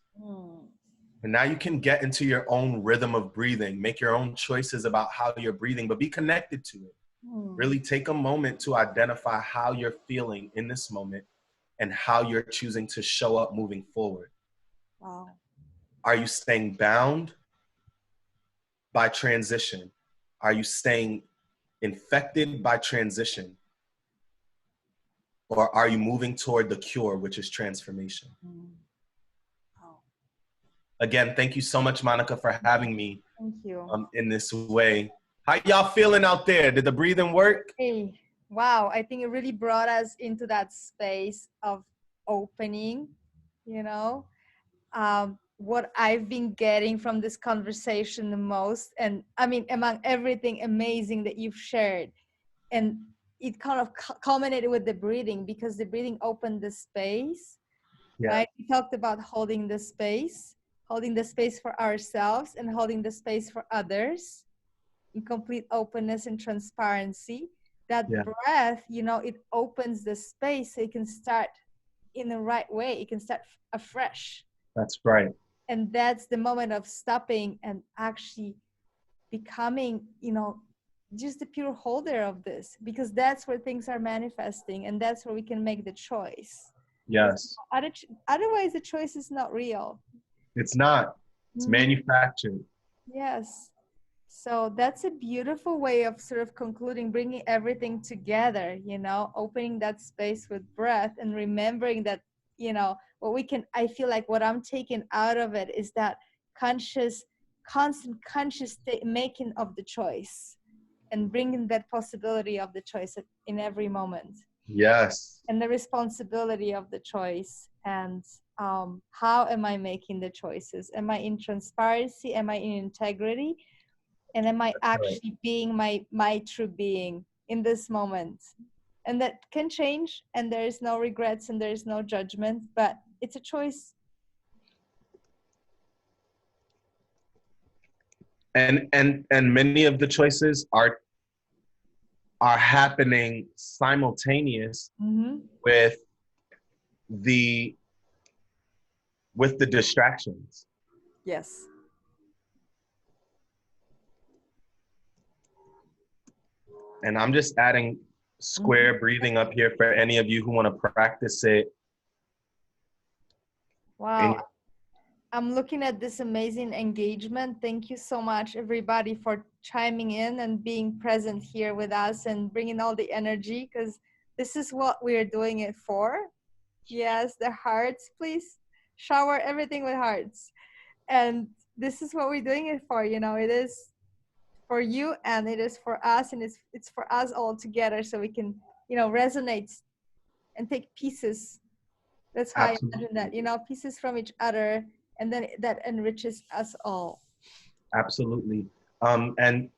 And now you can get into your own rhythm of breathing. Make your own choices about how you're breathing, but be connected to it. Really take a moment to identify how you're feeling in this moment and how you're choosing to show up moving forward. Wow. Are you staying bound by transition? Are you staying infected by transition? Or are you moving toward the cure, which is transformation? Wow. Again, thank you so much, Monica, for having me Thank you. in this way. How y'all feeling out there? Did the breathing work? Hey, wow. I think it really brought us into that space of opening, you know. What I've been getting from this conversation the most, and I mean, among everything amazing that you've shared, and it kind of culminated with the breathing, because the breathing opened the space, right? We talked about holding the space for ourselves and holding the space for others in complete openness and transparency. That breath, you know, it opens the space so you can start in the right way. You can start afresh. That's right. And that's the moment of stopping and actually becoming, you know, just the pure holder of this, because that's where things are manifesting, and that's where we can make the choice. Yes. Otherwise, the choice is not real. It's not. It's manufactured. Yes. So that's a beautiful way of sort of concluding, bringing everything together, you know, opening that space with breath and remembering that, you know, I feel like what I'm taking out of it is that constant conscious making of the choice and bringing that possibility of the choice in every moment. Yes. And the responsibility of the choice, and how am I making the choices? Am I in transparency? Am I in integrity? And am I actually being my true being in this moment? And that can change, and there is no regrets and there is no judgment, but it's a choice. And many of the choices are happening simultaneous with the distractions. Yes. And I'm just adding square breathing up here for any of you who want to practice it. Wow. I'm looking at this amazing engagement. Thank you so much, everybody, for chiming in and being present here with us and bringing all the energy, because this is what we're doing it for. Yes, the hearts, please shower everything with hearts. And this is what we're doing it for. You know, it is for you and it is for us, and it's for us all together, so we can, you know, resonate and take pieces. That's how I imagine that, you know, pieces from each other, and then that enriches us all. Absolutely. And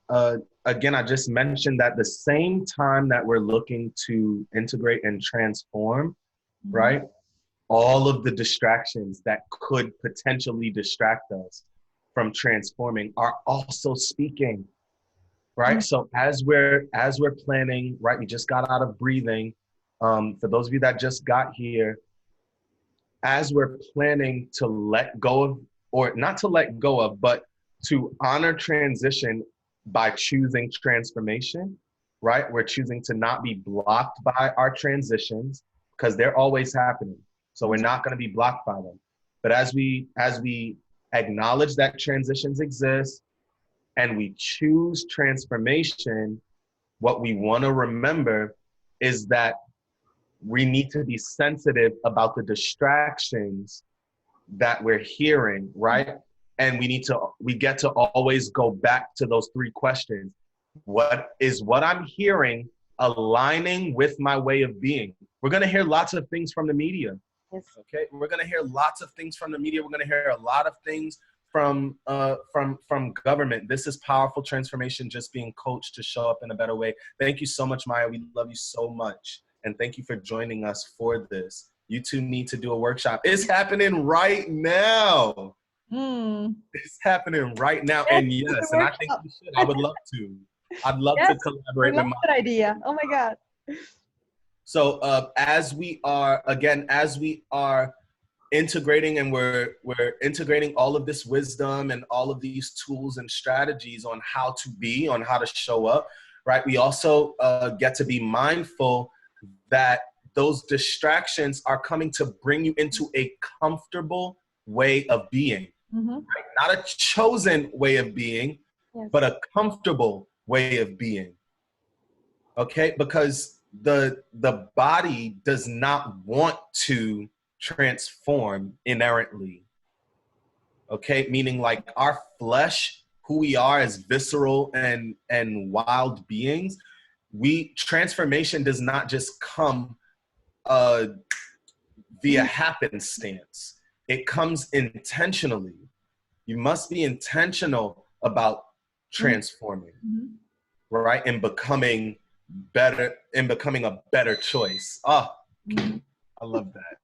again, I just mentioned that the same time that we're looking to integrate and transform, right? All of the distractions that could potentially distract us from transforming are also speaking, right? So as we're planning, right, we just got out of breathing. For those of you that just got here, as we're planning to let go of, or not to let go of, but to honor transition by choosing transformation, right? We're choosing to not be blocked by our transitions, because they're always happening. So we're not going to be blocked by them. But as we acknowledge that transitions exist and we choose transformation, what we want to remember is that we need to be sensitive about the distractions that we're hearing, right? And we get to always go back to those three questions. What I'm hearing aligning with my way of being? We're going to hear lots of things from the media. Yes. Okay, we're going to hear lots of things from the media. We're going to hear a lot of things from government. This is powerful transformation, just being coached to show up in a better way. Thank you so much, Maya. We love you so much. And thank you for joining us for this. You two need to do a workshop. It's happening right now. It's happening right now. Yes, And yes, and I think we should. I would love to. I'd love yes, to collaborate I love with that idea. Oh my God. So as we are integrating, and we're integrating all of this wisdom and all of these tools and strategies on how to show up, right? We also get to be mindful that those distractions are coming to bring you into a comfortable way of being, right? Not a chosen way of being, Yes. but a comfortable way of being. Okay, because the body does not want to transform inherently. Okay, meaning like our flesh, who we are as visceral and wild beings, transformation does not just come via happenstance. It comes intentionally. You must be intentional about transforming, right? And becoming better, and becoming a better choice. Oh, I love that.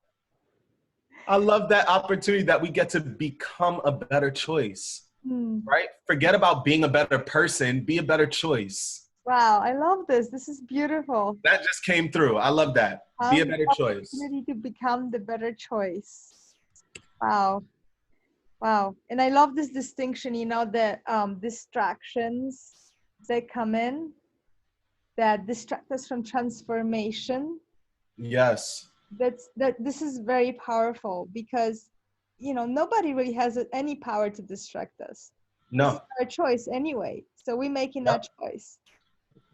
I love that opportunity that we get to become a better choice, right? Forget about being a better person, be a better choice. Wow, I love this. This is beautiful. That just came through. I love that. Be a better choice. Opportunity to become the better choice. Wow. Wow. And I love this distinction, you know, the distractions that come in that distract us from transformation. Yes. This is very powerful because, you know, nobody really has any power to distract us. No. This is our choice anyway. So we're making that choice.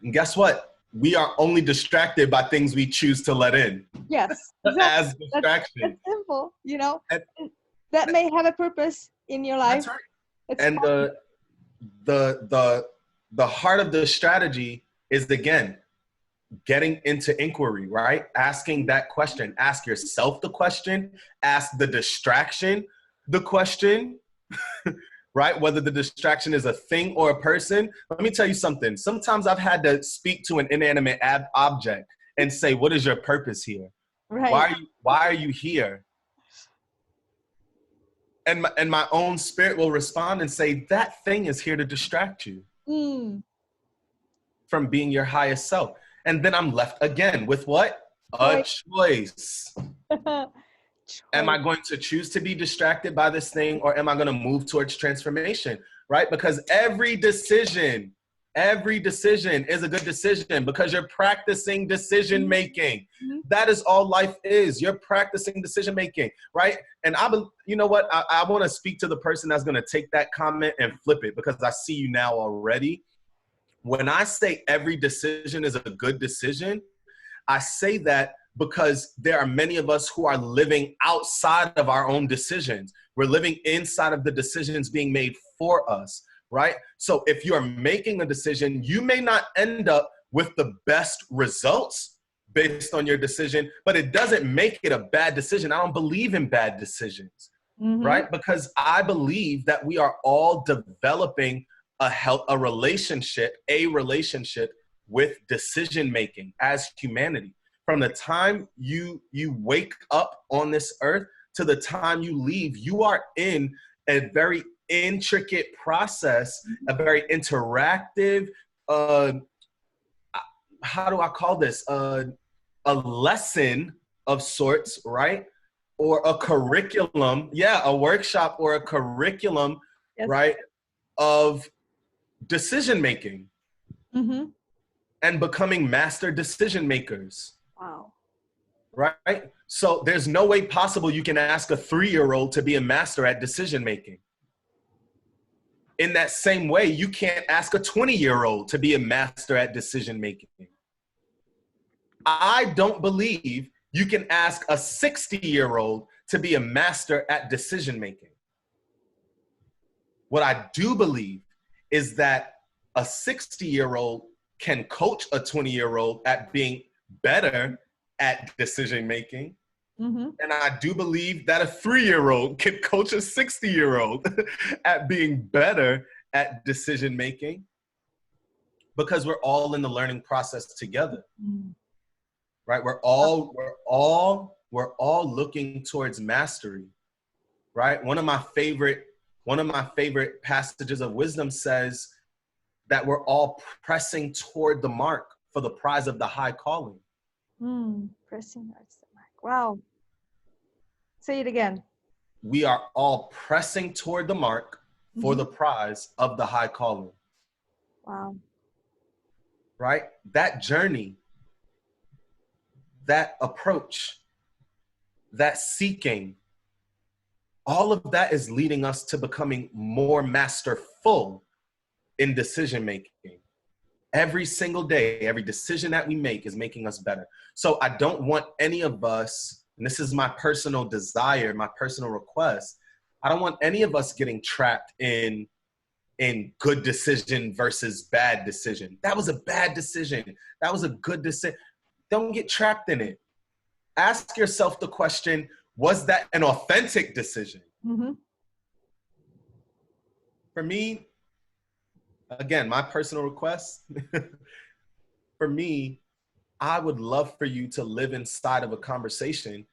And guess what? We are only distracted by things we choose to let in. Yes. Exactly. As distraction. That's simple, you know. That may have a purpose in your life. That's right. And the heart of the strategy is, again, getting into inquiry, right? Asking that question. Ask yourself the question. Ask the distraction the question, right? Whether the distraction is a thing or a person. Let me tell you something. Sometimes I've had to speak to an inanimate object and say, what is your purpose here? Right. Why are you here? And my own spirit will respond and say, that thing is here to distract you from being your highest self. And then I'm left again with what? A choice. Am I going to choose to be distracted by this thing, or am I going to move towards transformation, right? Because every decision is a good decision because you're practicing decision making. That is all life is. You're practicing decision making, right? And you know what? I want to speak to the person that's going to take that comment and flip it, because I see you now already. When I say every decision is a good decision, I say that because there are many of us who are living outside of our own decisions. We're living inside of the decisions being made for us, right? So if you're making a decision, you may not end up with the best results based on your decision, but it doesn't make it a bad decision. I don't believe in bad decisions, right? Because I believe that we are all developing a relationship with decision-making as humanity. From the time you wake up on this earth to the time you leave, you are in a very intricate process, a very interactive, how do I call this? A lesson of sorts, right? Or a curriculum, a workshop or a curriculum, right? Of decision-making and becoming master decision makers. Wow. right? So there's no way possible you can ask a 3-year-old to be a master at decision-making. In that same way, you can't ask a 20-year-old to be a master at decision-making. I don't believe you can ask a 60-year-old to be a master at decision-making. What I do believe is that a 60-year-old can coach a 20-year-old at being better at decision-making. Mm-hmm. And I do believe that a 3-year-old can coach a 60-year-old at being better at decision-making, because we're all in the learning process together, right? We're all looking towards mastery, right? One of my favorite passages of wisdom says that we're all pressing toward the mark for the prize of the high calling. Pressing towards the mark. Wow. Say it again. We are all pressing toward the mark for the prize of the high calling. Wow. Right? That journey, that approach, that seeking, all of that is leading us to becoming more masterful in decision making. Every single day, every decision that we make is making us better. So I don't want any of us, and this is my personal desire, my personal request, I don't want any of us getting trapped in good decision versus bad decision. That was a bad decision. That was a good decision. Don't get trapped in it. Ask yourself the question, was that an authentic decision? For me, again, my personal request, for me, I would love for you to live inside of a conversation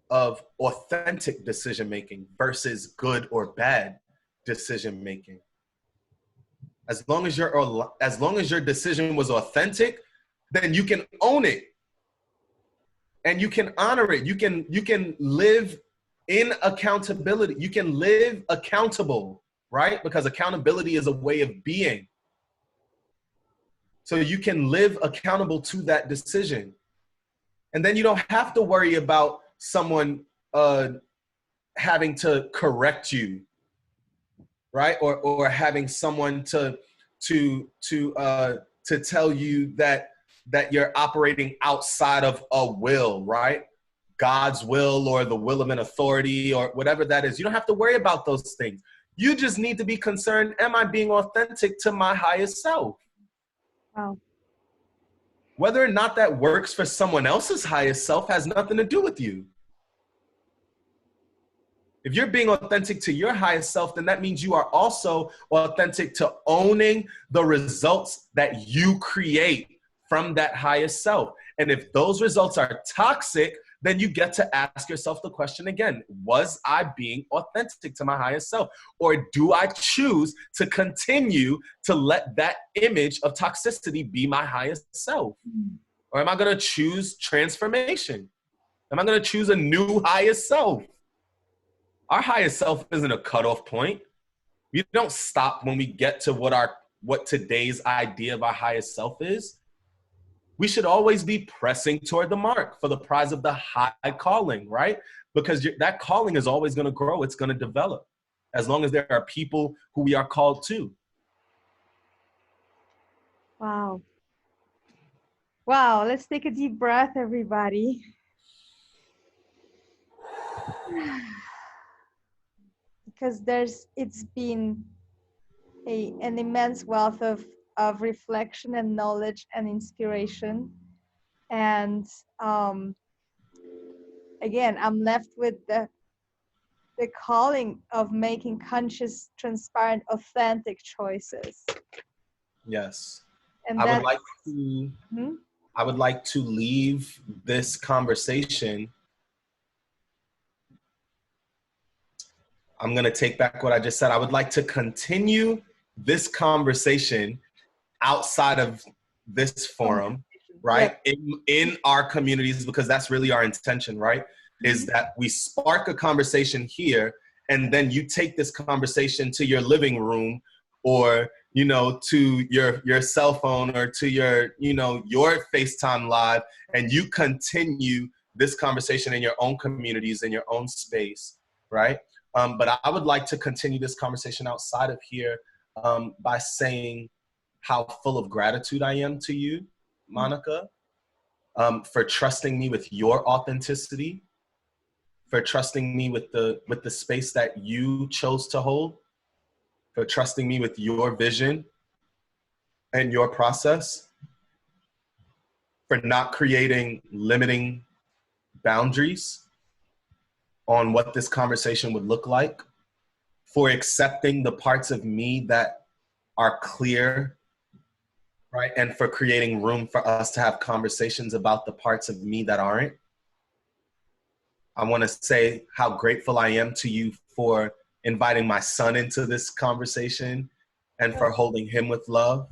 of authentic decision-making versus good or bad decision-making. As long as your decision was authentic, then you can own it and you can honor it. You can live in accountability. You can live accountable, right? Because accountability is a way of being. So you can live accountable to that decision. And then you don't have to worry about someone having to correct you, right? Or having someone to tell you that you're operating outside of a will, right? God's will or the will of an authority or whatever that is. You don't have to worry about those things. You just need to be concerned, am I being authentic to my highest self? Wow. Whether or not that works for someone else's highest self has nothing to do with you. If you're being authentic to your highest self, then that means you are also authentic to owning the results that you create from that highest self. And if those results are toxic, then you get to ask yourself the question again, was I being authentic to my highest self? Or do I choose to continue to let that image of toxicity be my highest self? Or am I going to choose transformation? Am I going to choose a new highest self? Our highest self isn't a cutoff point. We don't stop when we get to what today's idea of our highest self is. We should always be pressing toward the mark for the prize of the high calling, right? Because that calling is always going to grow. It's going to develop as long as there are people who we are called to. Wow. Wow. Let's take a deep breath, everybody. Because it's been an immense wealth of reflection and knowledge and inspiration. And again, I'm left with the calling of making conscious, transparent, authentic choices. Yes. And I would like to leave this conversation. I'm going to take back what I just said. I would like to continue this conversation outside of this forum, right? Yeah. In our communities, because that's really our intention, right? Is that we spark a conversation here, and then you take this conversation to your living room or, to your cell phone or to your FaceTime Live, and you continue this conversation in your own communities, in your own space, right? But I would like to continue this conversation outside of here by saying how full of gratitude I am to you, Monica, for trusting me with your authenticity, for trusting me with the space that you chose to hold, for trusting me with your vision and your process, for not creating limiting boundaries on what this conversation would look like, for accepting the parts of me that are clear, right? And for creating room for us to have conversations about the parts of me that aren't. I want to say how grateful I am to you for inviting my son into this conversation and for holding him with love.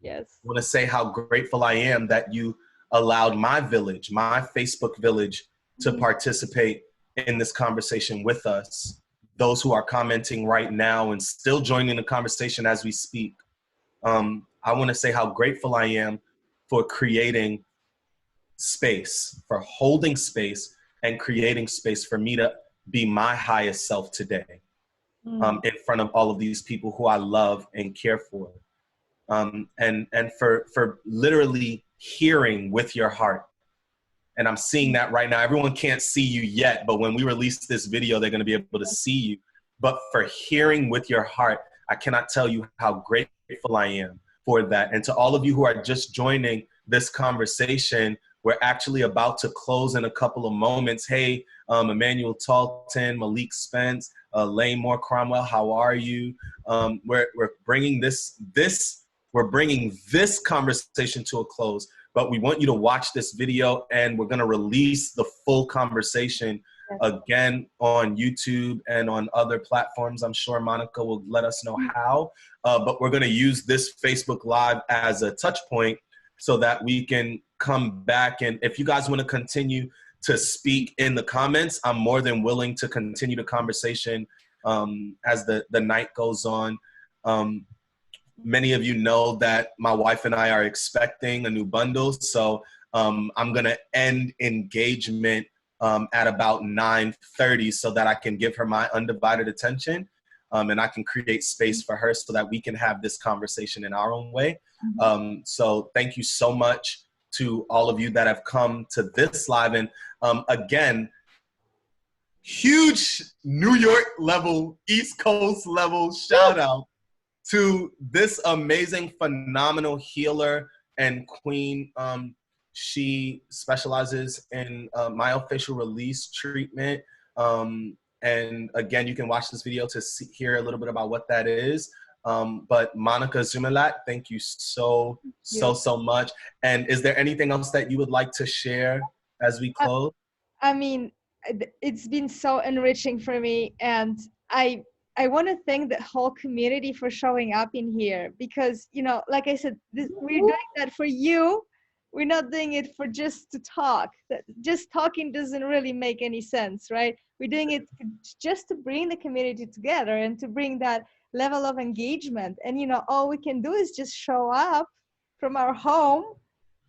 Yes. I want to say how grateful I am that you allowed my village, my Facebook village, to participate in this conversation with us. Those who are commenting right now and still joining the conversation as we speak. I want to say how grateful I am for creating space, for holding space and creating space for me to be my highest self today in front of all of these people who I love and care for. And for literally hearing with your heart. And I'm seeing that right now. Everyone can't see you yet, but when we release this video, they're going to be able to see you. But for hearing with your heart, I cannot tell you how grateful I am for that. And to all of you who are just joining this conversation, we're actually about to close in a couple of moments. Hey, Emmanuel Talton, Malik Spence, Lane Moore Cromwell, how are you? We're bringing we're bringing this conversation to a close, but we want you to watch this video and we're gonna release the full conversation again on YouTube and on other platforms. I'm sure Monica will let us know how, but we're gonna use this Facebook Live as a touch point so that we can come back. And if you guys wanna continue to speak in the comments, I'm more than willing to continue the conversation as the night goes on. Many of you know that my wife and I are expecting a new bundle. So I'm going to end engagement at about 9:30 so that I can give her my undivided attention and I can create space for her so that we can have this conversation in our own way. So thank you so much to all of you that have come to this live. And again, huge New York level, East Coast level shout out to this amazing, phenomenal healer and queen. She specializes in myofascial release treatment. And again, you can watch this video to hear a little bit about what that is. But Monica Zumilat, thank you so much. And is there anything else that you would like to share as we close? I mean, it's been so enriching for me, and I want to thank the whole community for showing up in here because, you know, like I said, we're doing that for you. We're not doing it for just to talk. Just talking doesn't really make any sense, right? We're doing it just to bring the community together and to bring that level of engagement. And, you know, all we can do is just show up from our home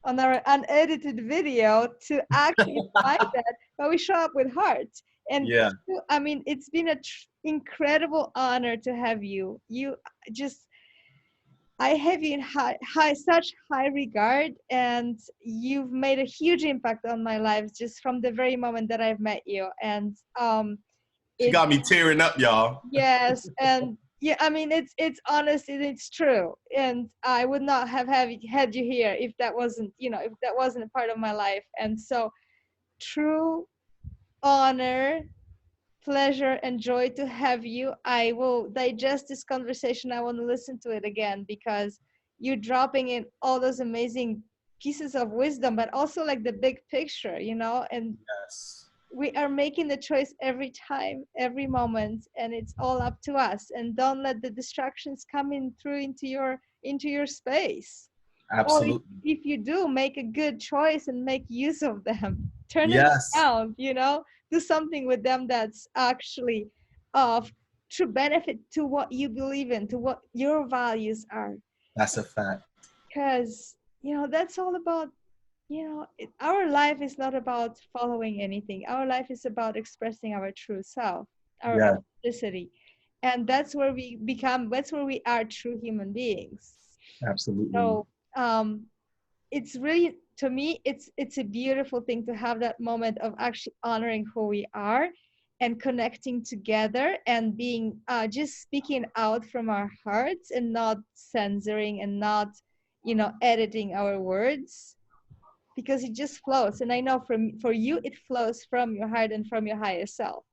on our unedited video to actually find that, but we show up with heart. And yeah, I mean, it's been an incredible honor to have you. I have you in such high regard, and you've made a huge impact on my life just from the very moment that I've met you. And she got me tearing up, y'all. Yes, and yeah, I mean, it's honest and it's true. And I would not have had you here if that wasn't, you know, if that wasn't a part of my life. And so, true honor, pleasure, and joy to have you. I will digest this conversation. I want to listen to it again because you're dropping in all those amazing pieces of wisdom, but also like the big picture, you know. And yes, we are making the choice every time, every moment, and it's all up to us. And don't let the distractions come in through into your space. absolutely. Or if you do, make a good choice and make use of them. Turn them Yes, around, you know, do something with them that's actually of true benefit to what you believe in, to what your values are. that's a fact. Because, you know, that's all about you know, our life is not about following anything. Our life is about expressing our true self, our Yeah, authenticity. And that's where we become, that's where we are true human beings. absolutely. So it's really, to me, it's a beautiful thing to have that moment of actually honoring who we are and connecting together and being just speaking out from our hearts and not censoring and not, you know, editing our words, because it just flows. And I know for you it flows from your heart and from your higher self.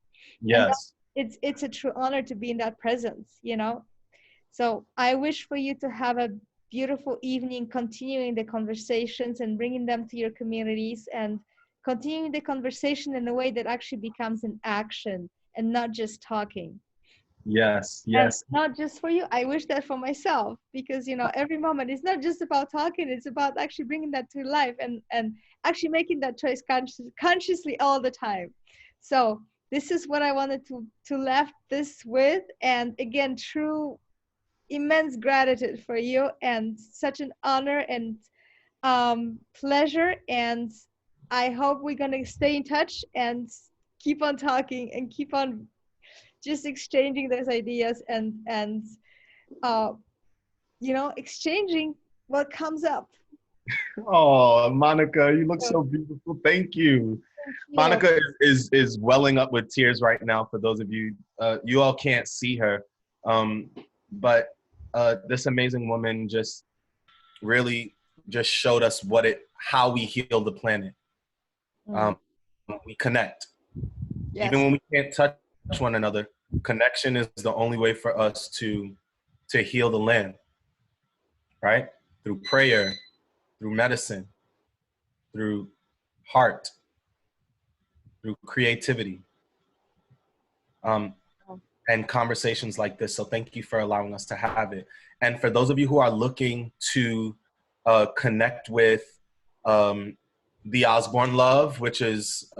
And that, Yes. it's a true honor to be in that presence, you know. So I wish for you to have a beautiful evening, continuing the conversations and bringing them to your communities and continuing the conversation in a way that actually becomes an action and not just talking. Yes. And Yes. not just for you, I wish that for myself, because, you know, every moment is not just about talking, it's about actually bringing that to life and actually making that choice consciously all the time. So this is what I wanted to left this with. And again, true immense gratitude for you and such an honor and pleasure. And I hope we're going to stay in touch and keep on talking and keep on just exchanging those ideas and uh, you know, exchanging what comes up. Oh, Monica, you look So so beautiful. Thank you. thank you. Monica is welling up with tears right now. For those of you, you all can't see her, um, but this amazing woman just really just showed us how we heal the planet. Mm. We connect, even Yes. when we can't touch one another. Connection is the only way for us to heal the land, right? Through prayer, through medicine, through heart, through creativity, um, and conversations like this. So thank you for allowing us to have it. And for those of you who are looking to connect with um, the Osborne Love, which is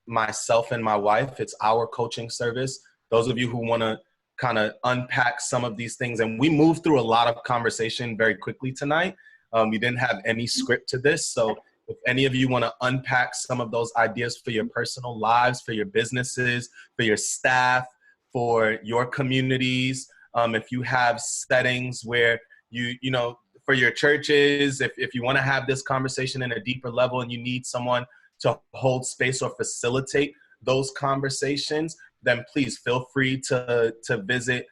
myself and my wife, it's our coaching service. Those of you who want to kind of unpack some of these things, and we moved through a lot of conversation very quickly tonight. We didn't have any script to this, so if any of you want to unpack some of those ideas for your personal lives, for your businesses, for your staff, for your communities, if you have settings where you know, for your churches, if you want to have this conversation in a deeper level and you need someone to hold space or facilitate those conversations, then please feel free to visit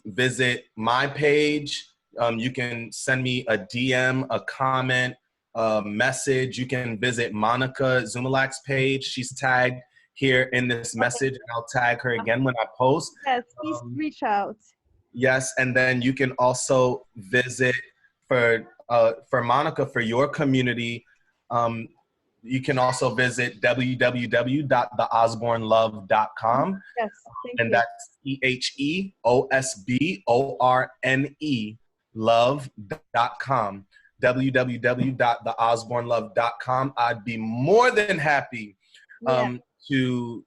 visit my page. You can send me a DM, a comment, a message. You can visit Monica Zumalak's page. She's tagged here in this message, and I'll tag her again when I post. Yes, please Um, reach out. yes, and then you can also visit for Monica, for your community. Um, you can also visit www.theosbornelove.com, Yes, thank and you. that's EHEOSBORNE love.com. www.theosbornelove.com. I'd be more than happy Yeah. um, to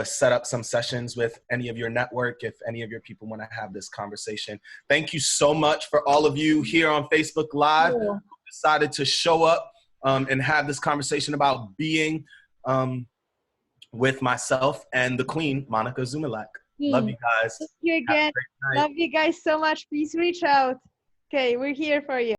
set up some sessions with any of your network if any of your people want to have this conversation. Thank you so much for all of you here on Facebook Live who decided to show up and have this conversation about being with myself and the Queen, Monica Zumalak. Love you guys. Thank you Have a again. great night. Love you guys so much. Please reach out. Okay, we're here for you.